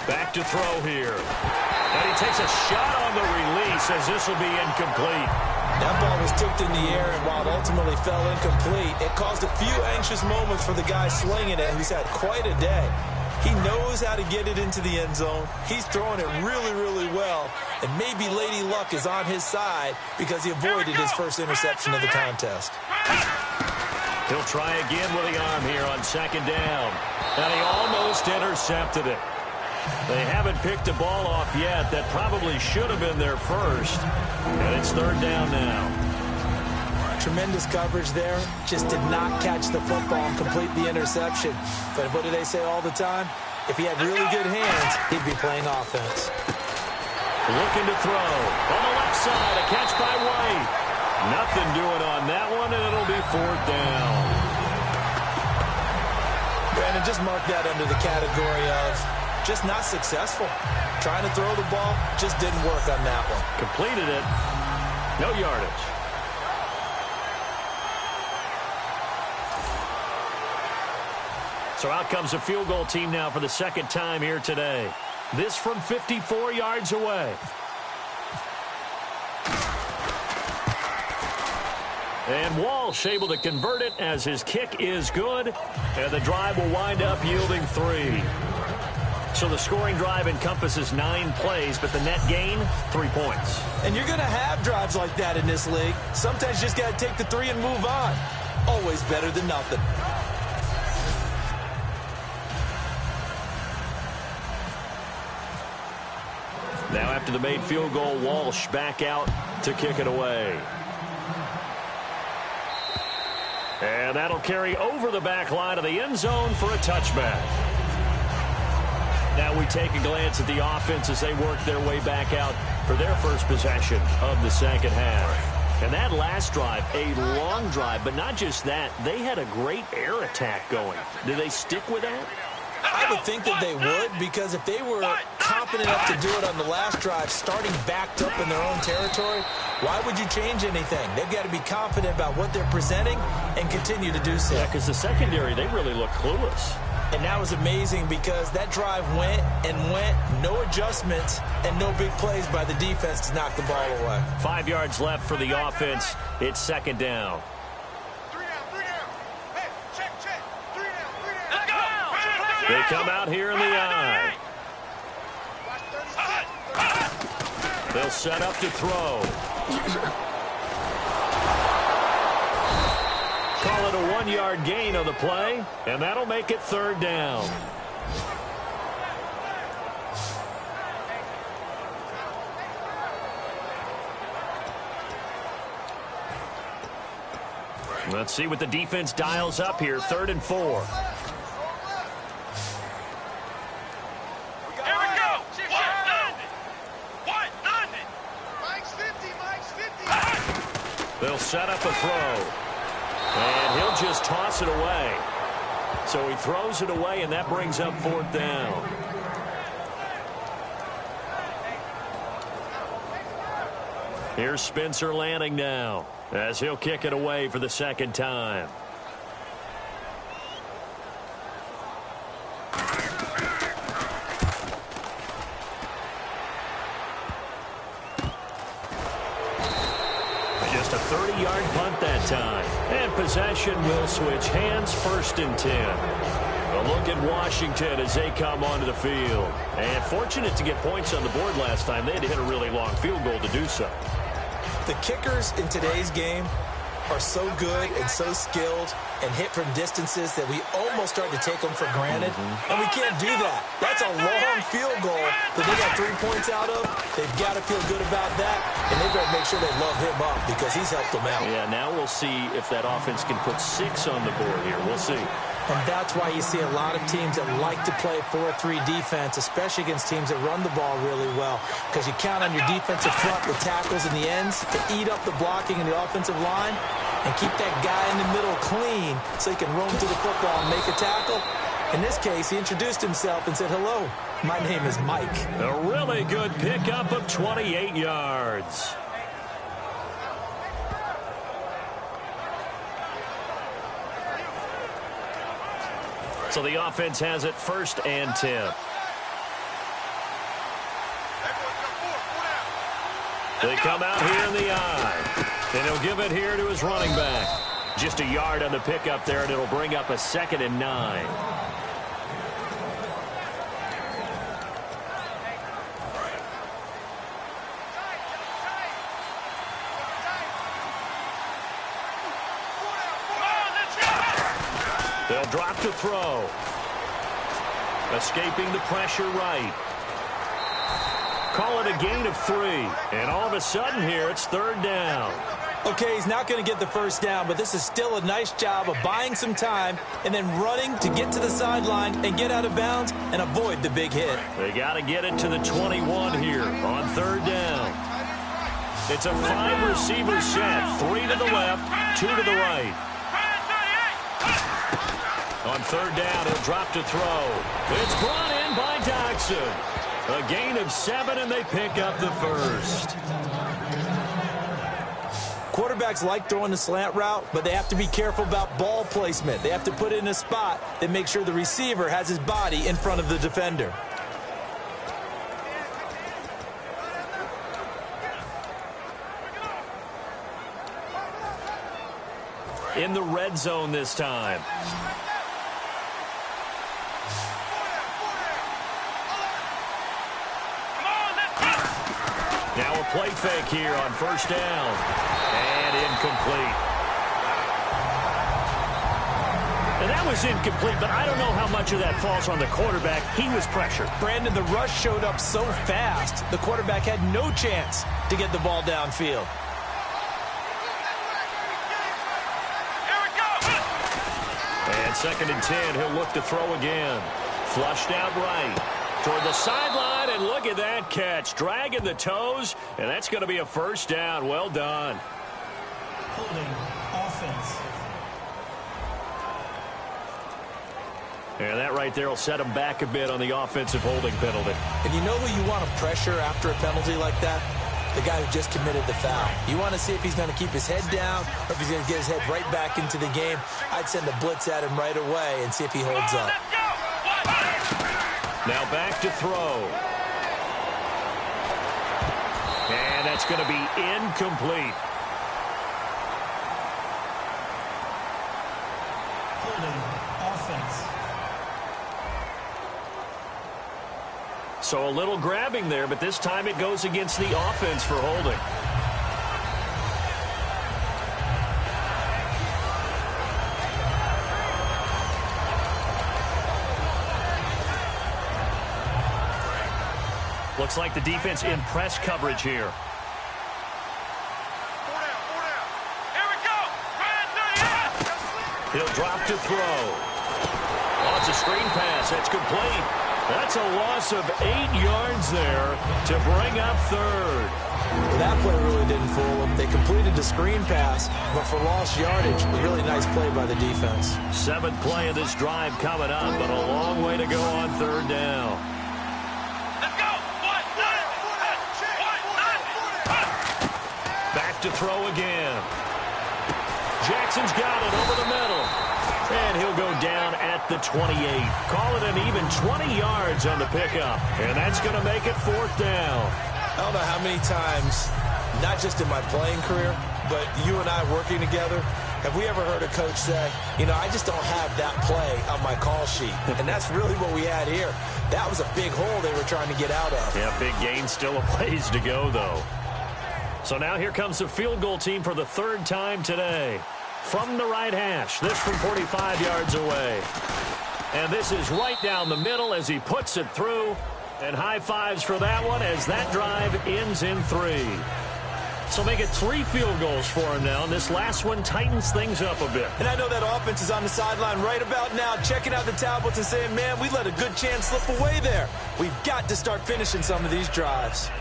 Back to throw here. And he takes a shot on the release as this will be incomplete. That ball was tipped in the air, and while it ultimately fell incomplete, it caused a few anxious moments for the guy slinging it, who's had quite a day. He knows how to get it into the end zone. He's throwing it really, really well. And maybe Lady Luck is on his side because he avoided his first interception of the contest. He'll try again with the arm here on second down. And he almost intercepted it. They haven't picked the ball off yet. That probably should have been their first. And it's third down now. Tremendous coverage there. Just did not catch the football and complete the interception. But what do they say all the time? If he had really good hands, he'd be playing offense. Looking to throw. On the left side, a catch by White. Nothing doing on that one, and it'll be fourth down. Brandon, just mark that under the category of just not successful. Trying to throw the ball, just didn't work on that one. Completed it. No yardage. So out comes a field goal team now for the second time here today. This from 54 yards away. And Walsh able to convert it as his kick is good. And the drive will wind up yielding 3. So the scoring drive encompasses 9 plays, but the net gain, 3 points. And you're going to have drives like that in this league. Sometimes you just got to take the 3 and move on. Always better than nothing. Now after the made field goal, Walsh back out to kick it away. And that'll carry over the back line of the end zone for a touchback. Now we take a glance at the offense as they work their way back out for their first possession of the second half. And that last drive, a long drive, but not just that, they had a great air attack going. Do they stick with that? I would think that they would, because if they were confident enough to do it on the last drive, starting backed up in their own territory, why would you change anything? They've got to be confident about what they're presenting and continue to do so. Yeah, because the secondary, they really look clueless. And that was amazing because that drive went and went, no adjustments, and no big plays by the defense to knock the ball away. 5 yards left for the offense. It's second down. They come out here in the I. They'll set up to throw. Call it a 1-yard gain on the play, and that'll make it third down. Let's see what the defense dials up here. 3rd and 4. They'll set up a throw. And he'll just toss it away. So he throws it away, and that brings up 4th down. Here's Spencer Lanning now, as he'll kick it away for the second time. Just a 30-yard punt that time. And possession will switch hands, 1st and 10. A look at Washington as they come onto the field. And fortunate to get points on the board last time. They had to hit a really long field goal to do so. The kickers in today's game are so good and so skilled and hit from distances that we almost start to take them for granted. And we can't do that. That's a long field goal that they got 3 points out of. They've got to feel good about that, and they better make sure they love him up because he's helped them out. Yeah, now we'll see if that offense can put 6 on the board here. We'll see. And that's why you see a lot of teams that like to play 4-3 defense, especially against teams that run the ball really well, because you count on your defensive front, the tackles and the ends, to eat up the blocking in the offensive line and keep that guy in the middle clean so he can roam to the football and make a tackle. In this case, he introduced himself and said, "Hello, my name is Mike." A really good pickup of 28 yards. So the offense has it 1st and 10. They come out here in the I. And he'll give it here to his running back. Just a yard on the pickup there, and it'll bring up a 2nd and 9. They'll drop to throw. Escaping the pressure right. Call it a gain of 3. And all of a sudden here, it's 3rd down. Okay, he's not going to get the 1st down, but this is still a nice job of buying some time and then running to get to the sideline and get out of bounds and avoid the big hit. They got to get it to the 21 here on 3rd down. It's a 5-receiver set. 3 to the left, 2 to the right. On 3rd down, he'll drop to throw. It's brought in by Dodson. A gain of 7, and they pick up the 1st. Quarterbacks like throwing the slant route, but they have to be careful about ball placement. They have to put it in a spot that makes sure the receiver has his body in front of the defender. In the red zone this time. Now a play fake here on 1st down. And incomplete. And that was incomplete, but I don't know how much of that falls on the quarterback. He was pressured. Brandon, the rush showed up so fast, the quarterback had no chance to get the ball downfield. And 2nd and 10, he'll look to throw again. Flushed out right. toward the sideline, and look at that catch. Dragging the toes, and that's going to be a first down. Well done. Holding offense. And that right there will set him back a bit on the offensive holding penalty. And you know who you want to pressure after a penalty like that? The guy who just committed the foul. You want to see if he's going to keep his head down or if he's going to get his head right back into the game. I'd send a blitz at him right away and see if he holds up. Now back to throw. And that's going to be incomplete. Holding offense. So a little grabbing there, but this time it goes against the offense for holding. Looks like the defense in press coverage here. Here we go. He'll drop to throw. Oh, it's a screen pass. That's complete. That's a loss of 8 yards there to bring up third. Well, that play really didn't fool them. They completed the screen pass, but for lost yardage, a really nice play by the defense. 7th play of this drive coming up, but a long way to go on third down. Let's go. Back to throw again. Jackson's got it over the middle. And he'll go down at the 28. Call it an even 20 yards on the pickup. And that's going to make it 4th down. I don't know how many times, not just in my playing career, but you and I working together, have we ever heard a coach say, you know, I just don't have that play on my call sheet. And that's really what we had here. That was a big hole they were trying to get out of. Yeah, big gain, still a ways to go, though. So now here comes the field goal team for the 3rd time today. From the right hash, this from 45 yards away. And this is right down the middle as he puts it through. And high fives for that one as that drive ends in 3. So make it 3 field goals for him now. And this last one tightens things up a bit. And I know that offense is on the sideline right about now, checking out the tablets and saying, man, we let a good chance slip away there. We've got to start finishing some of these drives.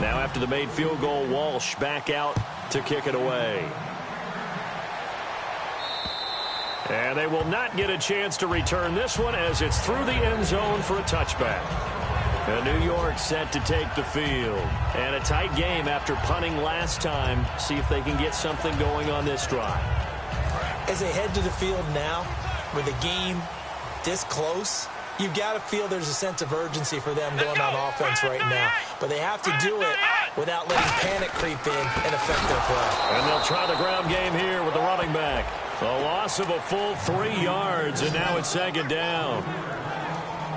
Now after the made field goal, Walsh back out to kick it away. And they will not get a chance to return this one as it's through the end zone for a touchback. And New York set to take the field. And a tight game after punting last time. See if they can get something going on this drive. As they head to the field now, with the game this close, you've got to feel there's a sense of urgency for them going on offense right now. But they have to do it without letting panic creep in and affect their play. And they'll try the ground game here with the running back. A loss of a full 3 yards, and now it's 2nd down.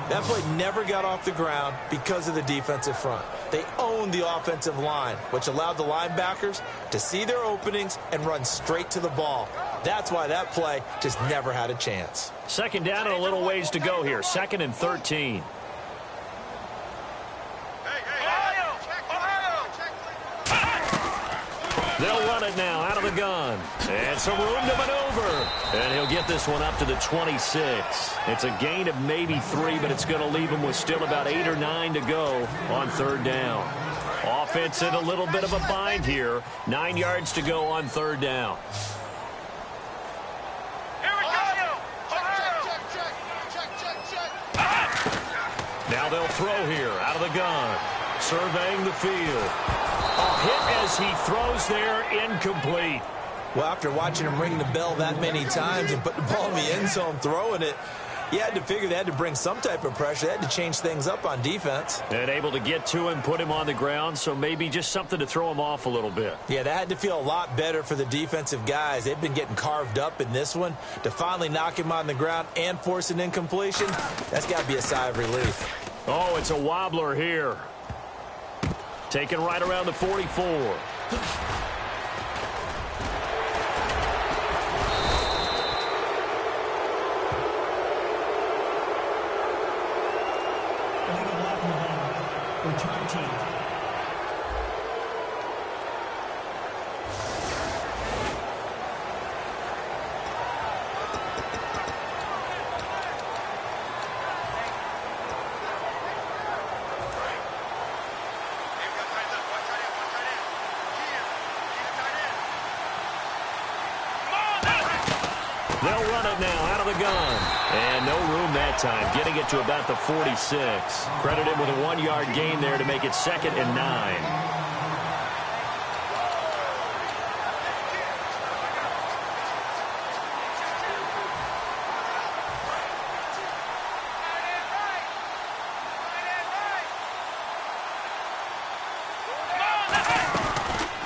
That play never got off the ground because of the defensive front. They owned the offensive line, which allowed the linebackers to see their openings and run straight to the ball. That's why that play just never had a chance. 2nd down and a little ways to go here. 2nd and 13. They'll run it now out of the gun. And some room to maneuver. And he'll get this one up to the 26. It's a gain of maybe 3, but it's going to leave him with still about 8 or 9 to go on 3rd down. Offense in a little bit of a bind here. 9 yards to go on 3rd down. Now they'll throw here out of the gun. Surveying the field. A hit as he throws there, incomplete. Well, after watching him ring the bell that many times and put the ball in the end zone throwing it, you had to figure they had to bring some type of pressure. They had to change things up on defense. And able to get to him, put him on the ground, so maybe just something to throw him off a little bit. Yeah, that had to feel a lot better for the defensive guys. They've been getting carved up in this one. To finally knock him on the ground and force an incompletion, that's got to be a sigh of relief. Oh, it's a wobbler here. Taken right around the 44. Return team. They'll run it now out of the gun. And no room that time, getting it to about the 46. Credited with a 1-yard gain there to make it 2nd and 9.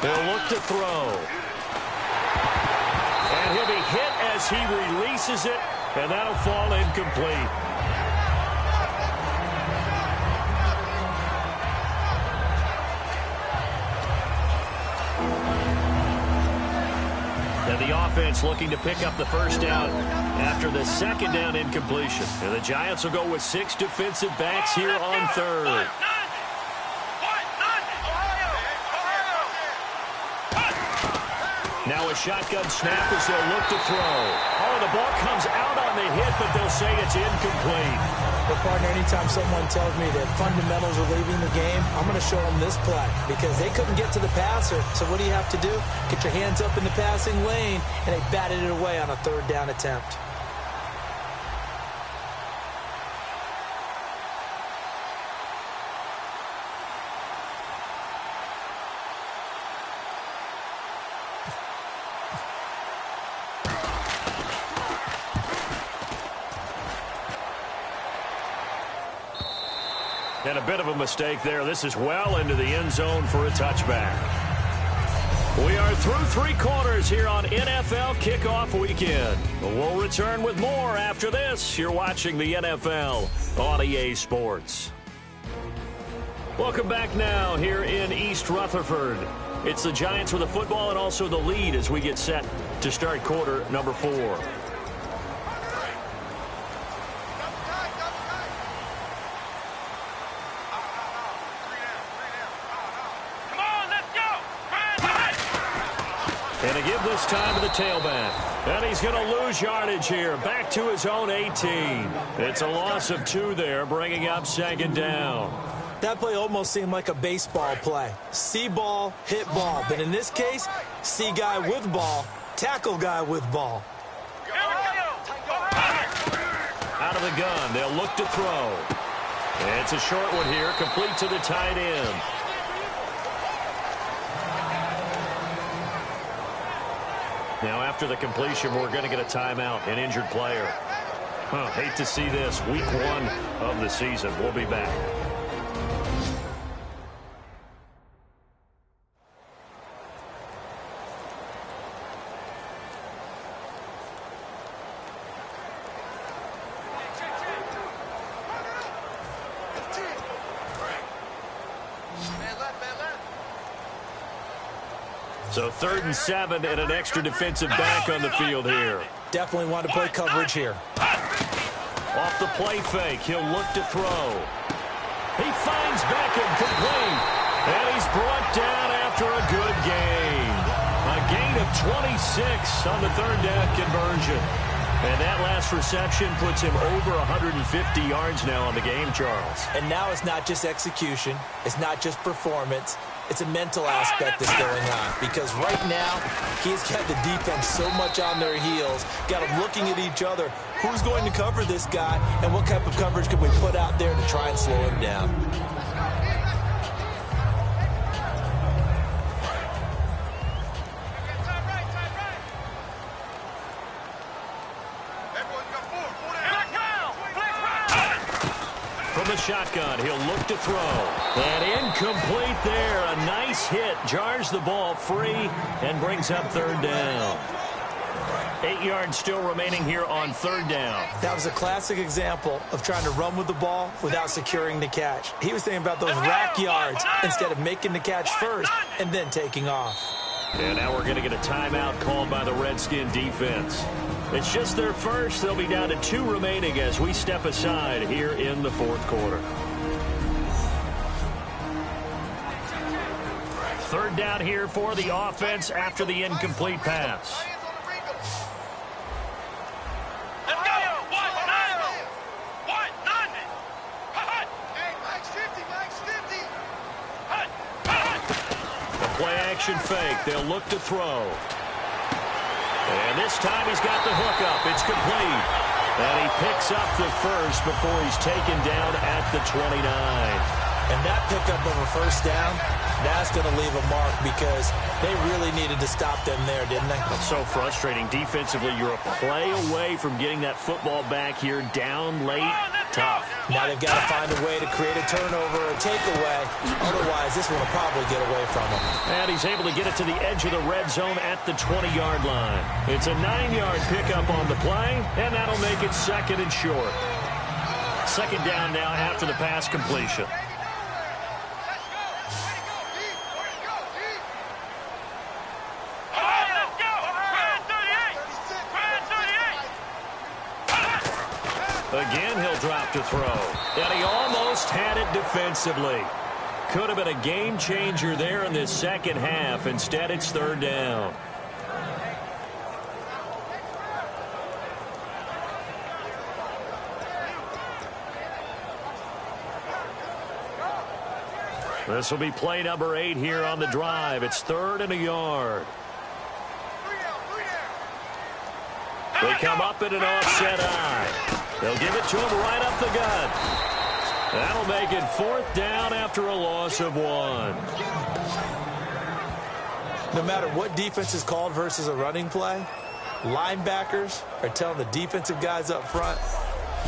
They'll look to throw. And he'll be hit as he releases it, and that'll fall incomplete. And the offense looking to pick up the first down after the 2nd down incompletion. And the Giants will go with 6 defensive backs here on 3rd. Now a shotgun snap as they'll look to throw. Oh, the ball comes out on the hit, but they'll say it's incomplete. But, partner, anytime someone tells me that fundamentals are leaving the game, I'm going to show them this play because they couldn't get to the passer. So what do you have to do? Get your hands up in the passing lane, and they batted it away on a 3rd down attempt. And a bit of a mistake there. This is well into the end zone for a touchback. We are through 3 quarters here on NFL Kickoff Weekend. We'll return with more after this. You're watching the NFL on EA Sports. Welcome back now here in East Rutherford. It's the Giants with the football and also the lead as we get set to start quarter number 4. And a give this time to the tailback. And he's going to lose yardage here. Back to his own 18. It's a loss of 2 there, bringing up 2nd down. That play almost seemed like a baseball play. See ball, hit ball. But in this case, see guy with ball, tackle guy with ball. Out of the gun, they'll look to throw. And it's a short one here, complete to the tight end. Now, after the completion, we're going to get a timeout, an injured player. Hate to see this. Week 1 of the season. We'll be back. So 3rd and 7 and an extra defensive back on the field here. Definitely want to play coverage here. Off the play fake, he'll look to throw. He finds Beckham complete. And he's brought down after a good gain. A gain of 26 on the 3rd down conversion. And that last reception puts him over 150 yards now on the game, Charles. And now it's not just execution. It's not just performance. It's a mental aspect that's going on because right now he's got the defense so much on their heels, got them looking at each other. Who's going to cover this guy and what type of coverage can we put out there to try and slow him down? From the shotgun, he'll look to throw. And incomplete there. A nice hit. Jars the ball free and brings up 3rd down. 8 yards still remaining here on 3rd down. That was a classic example of trying to run with the ball without securing the catch. He was thinking about those rack yards instead of making the catch first and then taking off. And now we're going to get a timeout called by the Redskin defense. It's just their first. They'll be down to 2 remaining as we step aside here in the 4th quarter. 3rd down here for the offense after the incomplete pass. The play action fake. They'll look to throw. And this this time he's got the hook up. It's complete. And he picks up the first before he's taken down at the 29. And that pickup of a first down, that's going to leave a mark because they really needed to stop them there, didn't they? It's so frustrating. Defensively, you're a play away from getting that football back here down late. Tough. Now they've got to find a way to create a turnover or a takeaway. Otherwise, this one will probably get away from him. And he's able to get it to the edge of the red zone at the 20-yard line. It's a 9-yard pickup on the play, and that'll make it second and short. Second down now after the pass completion. Again, he'll drop to throw. And he almost had it defensively. Could have been a game changer there in this second half. Instead, it's third down. This will be play number 8 here on the drive. It's 3rd and a yard. They come up in an offset eye. They'll give it to him right up the gut. That'll make it 4th down after a loss of 1. No matter what defense is called versus a running play, linebackers are telling the defensive guys up front,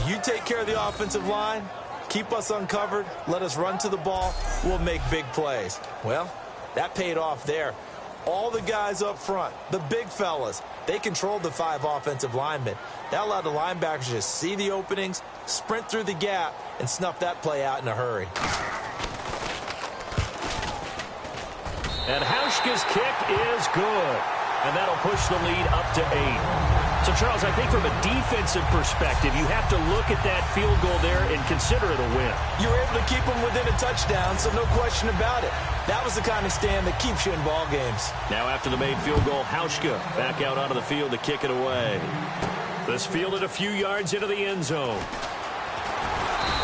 you take care of the offensive line, keep us uncovered, let us run to the ball, we'll make big plays. Well, that paid off there. All the guys up front, the big fellas, they controlled the 5 offensive linemen. That allowed the linebackers to see the openings, sprint through the gap, and snuff that play out in a hurry. And Hauschka's kick is good. And that'll push the lead up to 8. So, Charles, I think from a defensive perspective, you have to look at that field goal there and consider it a win. You were able to keep them within a touchdown, so no question about it. That was the kind of stand that keeps you in ball games. Now after the made field goal, Hauschka back out onto the field to kick it away. This fielded a few yards into the end zone.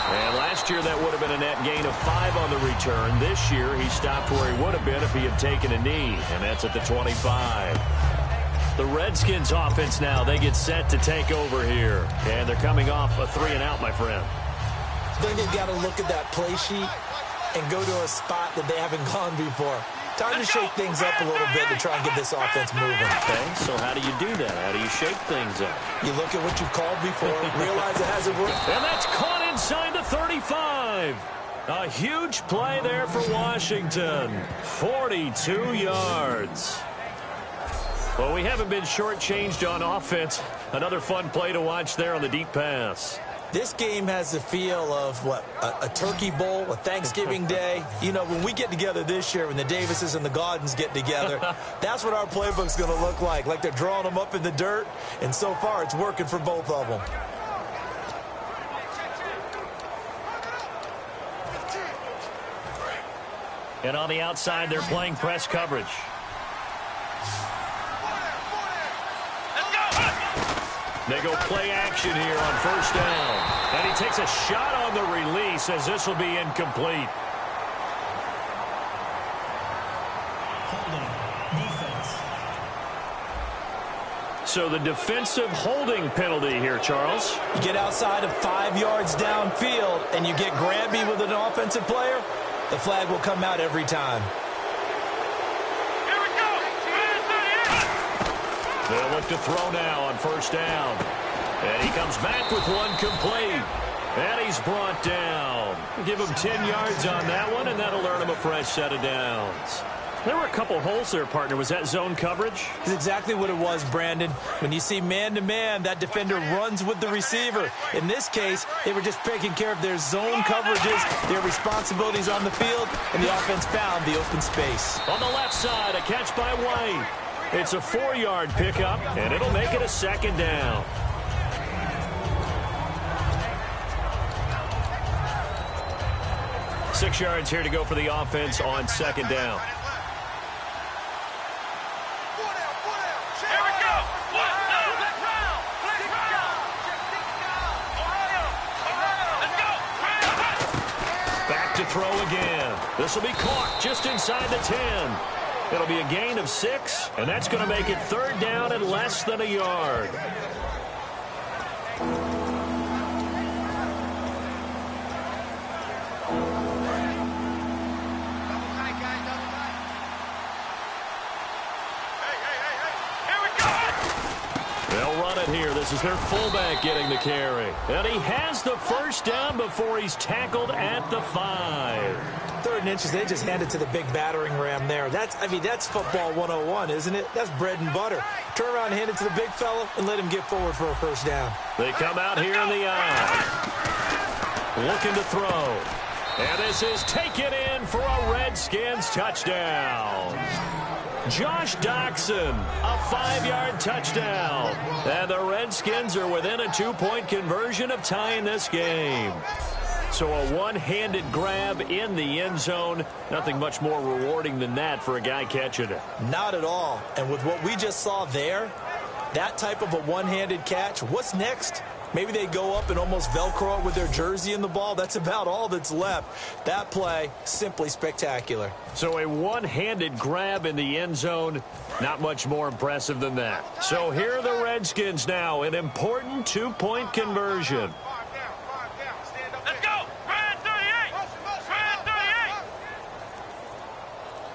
And last year that would have been a net gain of 5 on the return. This year he stopped where he would have been if he had taken a knee, and that's at the 25. The Redskins offense now, they get set to take over here. And they're coming off a 3-and-out, my friend. I think they've got to look at that play sheet and go to a spot that they haven't gone before. Time to shake things up a little bit to try and get this offense moving. Okay, so how do you do that? How do you shake things up? You look at what you've called before, realize it hasn't worked. And that's caught inside the 35. A huge play there for Washington. 42 yards. Well, we haven't been shortchanged on offense. Another fun play to watch there on the deep pass. This game has the feel of, what, a turkey bowl, a Thanksgiving day. You know, when we get together this year, when the Davises and the Gaudens get together, that's what our playbook's going to look like they're drawing them up in the dirt, and so far it's working for both of them. And on the outside, they're playing press coverage. They go play action here on first down. And he takes a shot on the release as this will be incomplete. Holding. Defense. So the defensive holding penalty here, Charles. You get outside of 5 yards downfield and you get grabby with an offensive player, the flag will come out every time. They'll look to throw now on first down. And he comes back with one complete. And he's brought down. Give him 10 yards on that one, and that'll earn him a fresh set of downs. There were a couple holes there, partner. Was that zone coverage? It's exactly what it was, Brandon. When you see man-to-man, that defender runs with the receiver. In this case, they were just taking care of their zone coverages, their responsibilities on the field, and the offense found the open space. On the left side, a catch by White. It's a 4-yard pickup, and it'll make it a second down. Six yards here to go for the offense on second down. Back to throw again. This will be caught just inside the 10. It'll be a gain of 6, and that's going to make it third down and less less than a yard. They'll run it here. This is their fullback getting the carry. And he has the first down before he's tackled at the 5. 3rd and inches, they just hand it to the big battering ram there. That's football 101, isn't it? That's bread and butter. Turn around and hand it to the big fella and let him get forward for a first down. They come out here in the eye. Looking to throw. And this is taken in for a Redskins touchdown. Josh Doxson, a 5-yard touchdown. And the Redskins are within a 2-point conversion of tying this game. So a one-handed grab in the end zone. Nothing much more rewarding than that for a guy catching it. Not at all. And with what we just saw there, that type of a one-handed catch, what's next? Maybe they go up and almost Velcro it with their jersey in the ball. That's about all that's left. That play, simply spectacular. So a one-handed grab in the end zone, not much more impressive than that. So here are the Redskins now, an important 2-point conversion. Let's go! Brad 38! Brad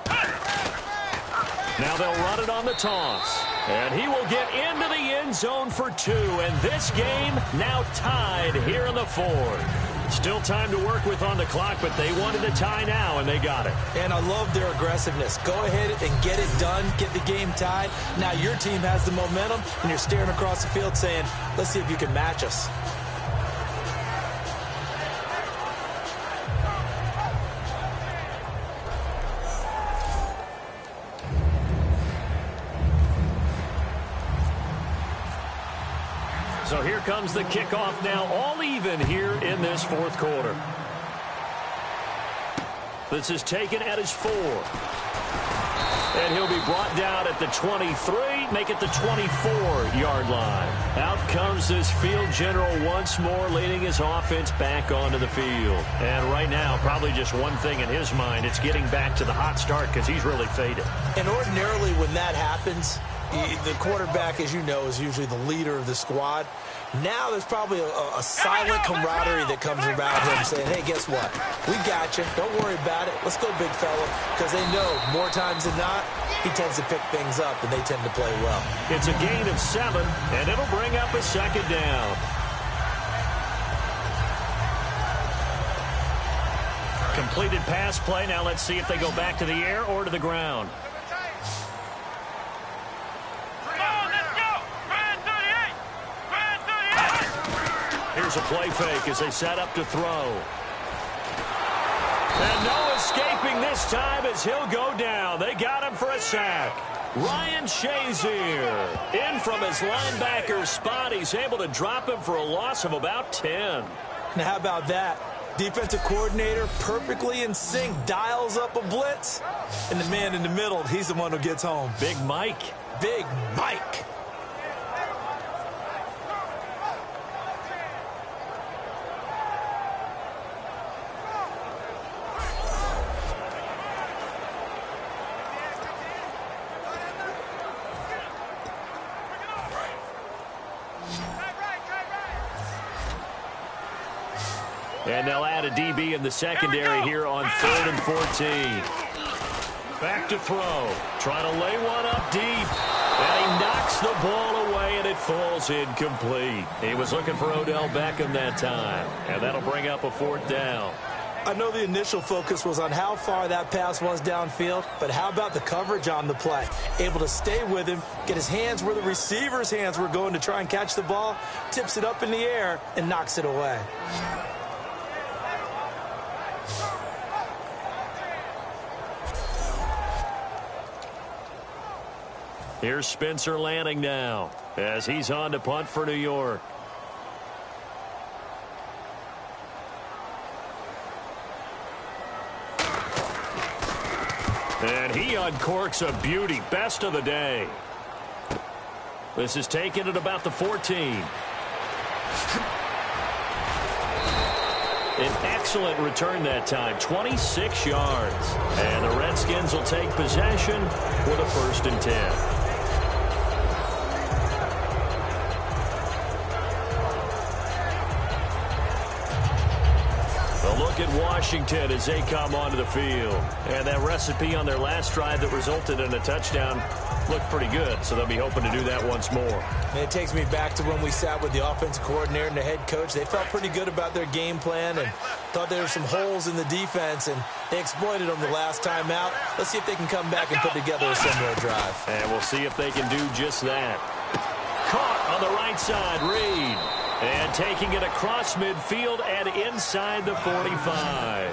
38! Now they'll run it on the toss. And he will get into the end zone for 2. And this game now tied here in the 4th. Still time to work with on the clock, but they wanted a tie now, and they got it. And I love their aggressiveness. Go ahead and get it done, get the game tied. Now your team has the momentum, and you're staring across the field saying, let's see if you can match us. So here comes the kickoff now, all even here in this 4th quarter. This is taken at his 4. And he'll be brought down at the 23, make it the 24-yard line. Out comes this field general once more, leading his offense back onto the field. And right now, probably just one thing in his mind, it's getting back to the hot start because he's really faded. And ordinarily when that happens, the quarterback, as you know, is usually the leader of the squad. Now there's probably a silent camaraderie that comes around him saying, hey, guess what? We got you. Don't worry about it. Let's go, big fella. Because they know more times than not, he tends to pick things up, and they tend to play well. It's a gain of 7, and it'll bring up a 2nd down. Completed pass play. Now let's see if they go back to the air or to the ground. Here's a play fake as they set up to throw. And no escaping this time as he'll go down. They got him for a sack. Ryan Shazier in from his linebacker spot. He's able to drop him for a loss of about 10. Now how about that? Defensive coordinator perfectly in sync, dials up a blitz. And the man in the middle, he's the one who gets home. Big Mike. Big Mike. And they'll add a DB in the secondary here on 3rd and 14. Back to throw. Trying to lay one up deep. And he knocks the ball away, and it falls incomplete. He was looking for Odell Beckham that time. And that'll bring up a 4th down. I know the initial focus was on how far that pass was downfield, but how about the coverage on the play? Able to stay with him, get his hands where the receiver's hands were going to try and catch the ball, tips it up in the air, and knocks it away. Here's Spencer Lanning now as he's on to punt for New York. And he uncorks a beauty. Best of the day. This is taken at about the 14. An excellent return that time. 26 yards. And the Redskins will take possession with a 1st and 10. of Washington as they come onto the field. And that recipe on their last drive that resulted in a touchdown looked pretty good, so they'll be hoping to do that once more. And it takes me back to when we sat with the offensive coordinator and the head coach. They felt pretty good about their game plan and thought there were some holes in the defense, and they exploited them the last time out. Let's see if they can come back and put together a similar drive. And we'll see if they can do just that. Caught on the right side, Reed. And taking it across midfield and inside the 45.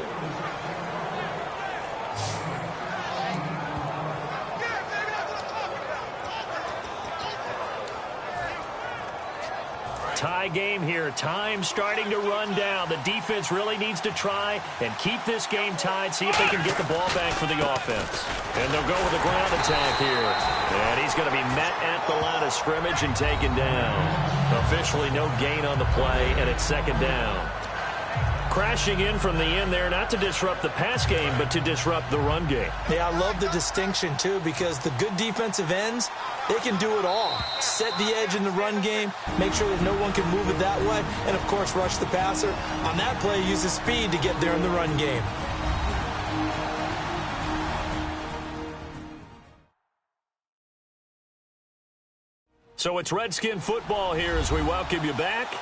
Tie game here. Time starting to run down. The defense really needs to try and keep this game tied, see if they can get the ball back for the offense. And they'll go with a ground attack here. And he's going to be met at the line of scrimmage and taken down. Officially no gain on the play, and it's second down. Crashing in from the end there, not to disrupt the pass game, but to disrupt the run game. Yeah, I love the distinction, too, because the good defensive ends, they can do it all. Set the edge in the run game, make sure that no one can move it that way, and, of course, rush the passer. On that play, use the speed to get there in the run game. So it's Redskin football here as we welcome you back.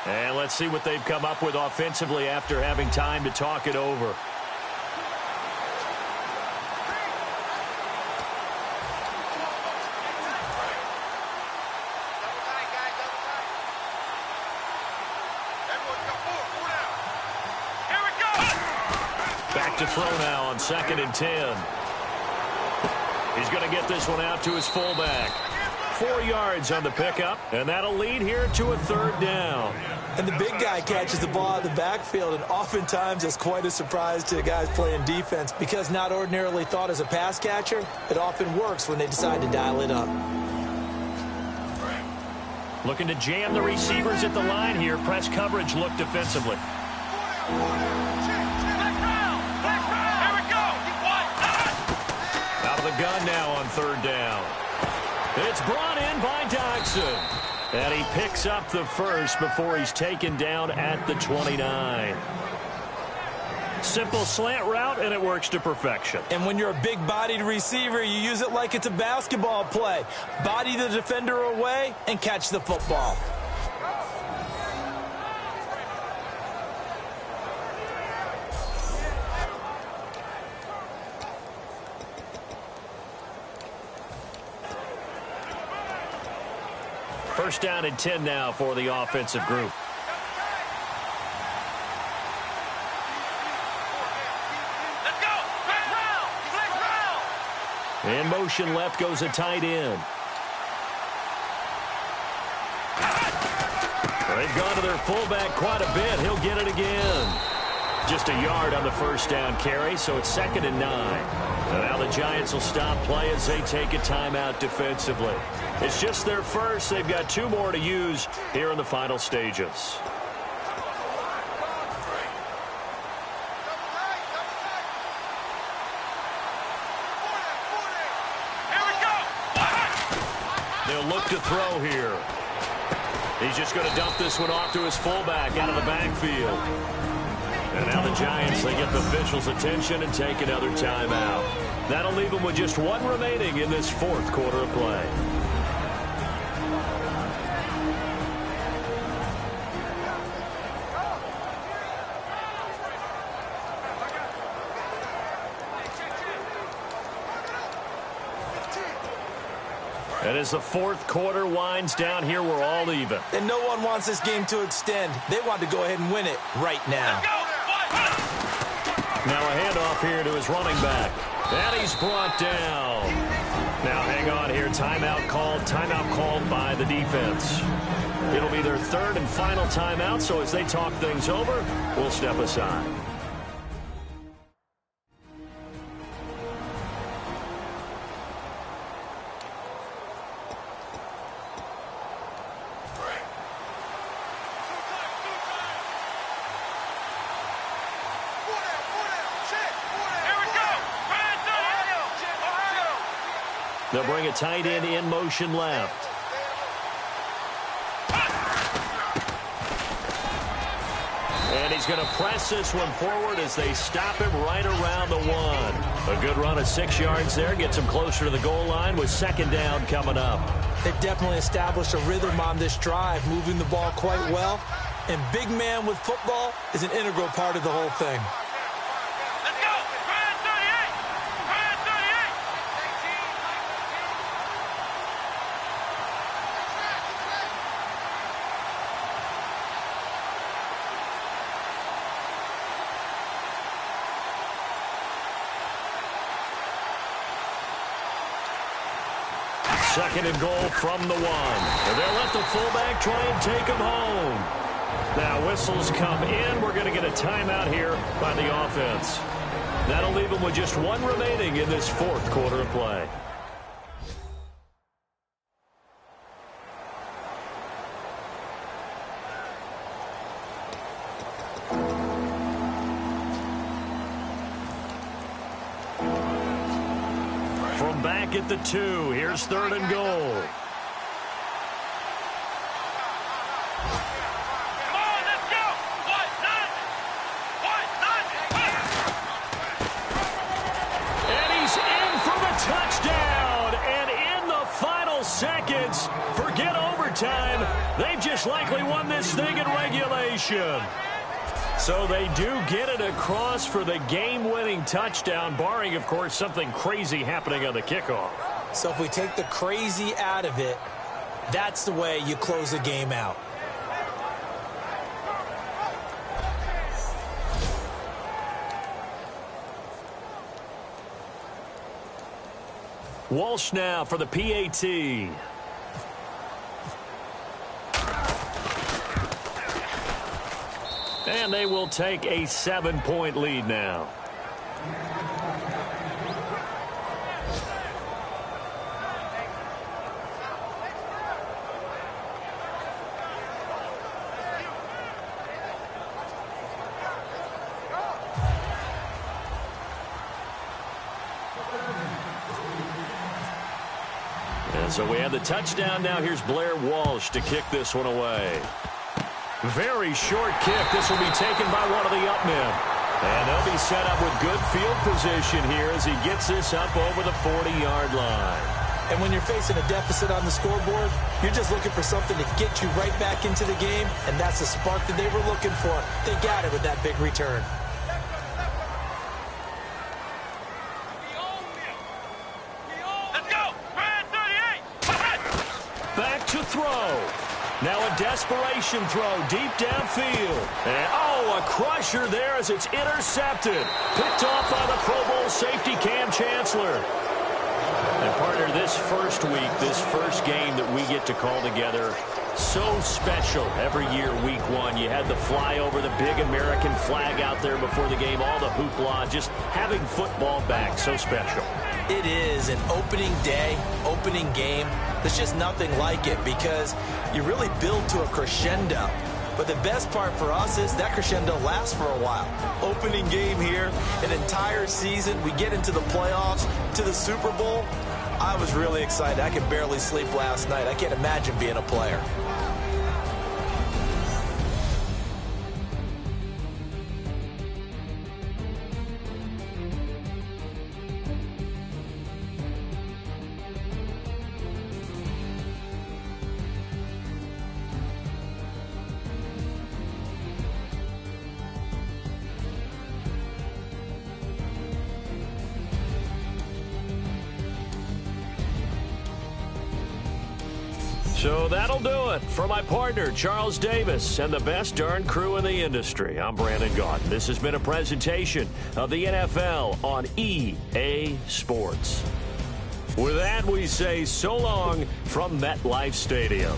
And let's see what they've come up with offensively after having time to talk it over. Back to throw now on 2nd and 10. He's going to get this one out to his fullback. 4 yards on the pickup, and that'll lead here to a 3rd down. And the big guy catches the ball out of the backfield, and oftentimes it's quite a surprise to the guys playing defense because not ordinarily thought as a pass catcher, it often works when they decide to dial it up. Looking to jam the receivers at the line here. Press coverage look defensively. Out of the gun now on 3rd down. It's brought in by Dodson. And he picks up the first before he's taken down at the 29. Simple slant route, and it works to perfection. And when you're a big-bodied receiver, you use it like it's a basketball play. Body the defender away and catch the football. First down and 10 now for the offensive group. Let's go! Flex round! In motion left goes a tight end. They've gone to their fullback quite a bit. He'll get it again. Just a yard on the first down carry, so it's 2nd and 9. And now the Giants will stop play as they take a timeout defensively. It's just their first. They've got 2 more to use here in the final stages. They'll look to throw here. He's just going to dump this one off to his fullback out of the backfield. And now the Giants, they get the officials' attention and take another timeout. That'll leave them with just 1 remaining in this 4th quarter of play. And as the 4th quarter winds down here, we're all even. And no one wants this game to extend. They want to go ahead and win it right now. Now a handoff here to his running back. And he's brought down. Now hang on here. Timeout called by the defense. It'll be their 3rd and final timeout, so as they talk things over, we'll step aside. They'll bring a tight end in motion left. And he's going to press this one forward as they stop him right around the 1. A good run of 6 yards there. Gets him closer to the goal line with second down coming up. They've definitely established a rhythm on this drive, moving the ball quite well. And big man with football is an integral part of the whole thing. Let's go! Ryan 38! Ryan 38! Second and goal from the 1. And they'll let the fullback try and take him home. Now whistles come in. We're going to get a timeout here by the offense. That'll leave them with just 1 remaining in this 4th quarter of play. From back at the 2, here's 3rd and goal. Touchdown, and in the final seconds, forget overtime, they've just likely won this thing in regulation. So they do get it across for the game-winning touchdown, barring, of course, something crazy happening on the kickoff. So if we take the crazy out of it, that's the way you close a game out. Walsh now for the PAT. And they will take a 7-point lead now. And so we have the touchdown. Now here's Blair Walsh to kick this one away. Very short kick. This will be taken by one of the up men. And they'll be set up with good field position here as he gets this up over the 40-yard line. And when you're facing a deficit on the scoreboard, you're just looking for something to get you right back into the game, and that's the spark that they were looking for. They got it with that big return. Let's go! Ryan 38! Back to throw. Now a desperation throw deep downfield. And, a crusher there as it's intercepted. Picked off by the Pro Bowl safety Cam Chancellor. And, partner, this first week, this first game that we get to call together, so special every year, week 1. You had the flyover, the big American flag out there before the game, all the hoopla, just having football back, so special. It is an opening day, opening game. There's just nothing like it because you really build to a crescendo. But the best part for us is that crescendo lasts for a while. Opening game here, an entire season. We get into the playoffs, to the Super Bowl. I was really excited. I could barely sleep last night. I can't imagine being a player. So that'll do it for my partner, Charles Davis, and the best darn crew in the industry. I'm Brandon Gaudin. This has been a presentation of the NFL on EA Sports. With that, we say so long from MetLife Stadium.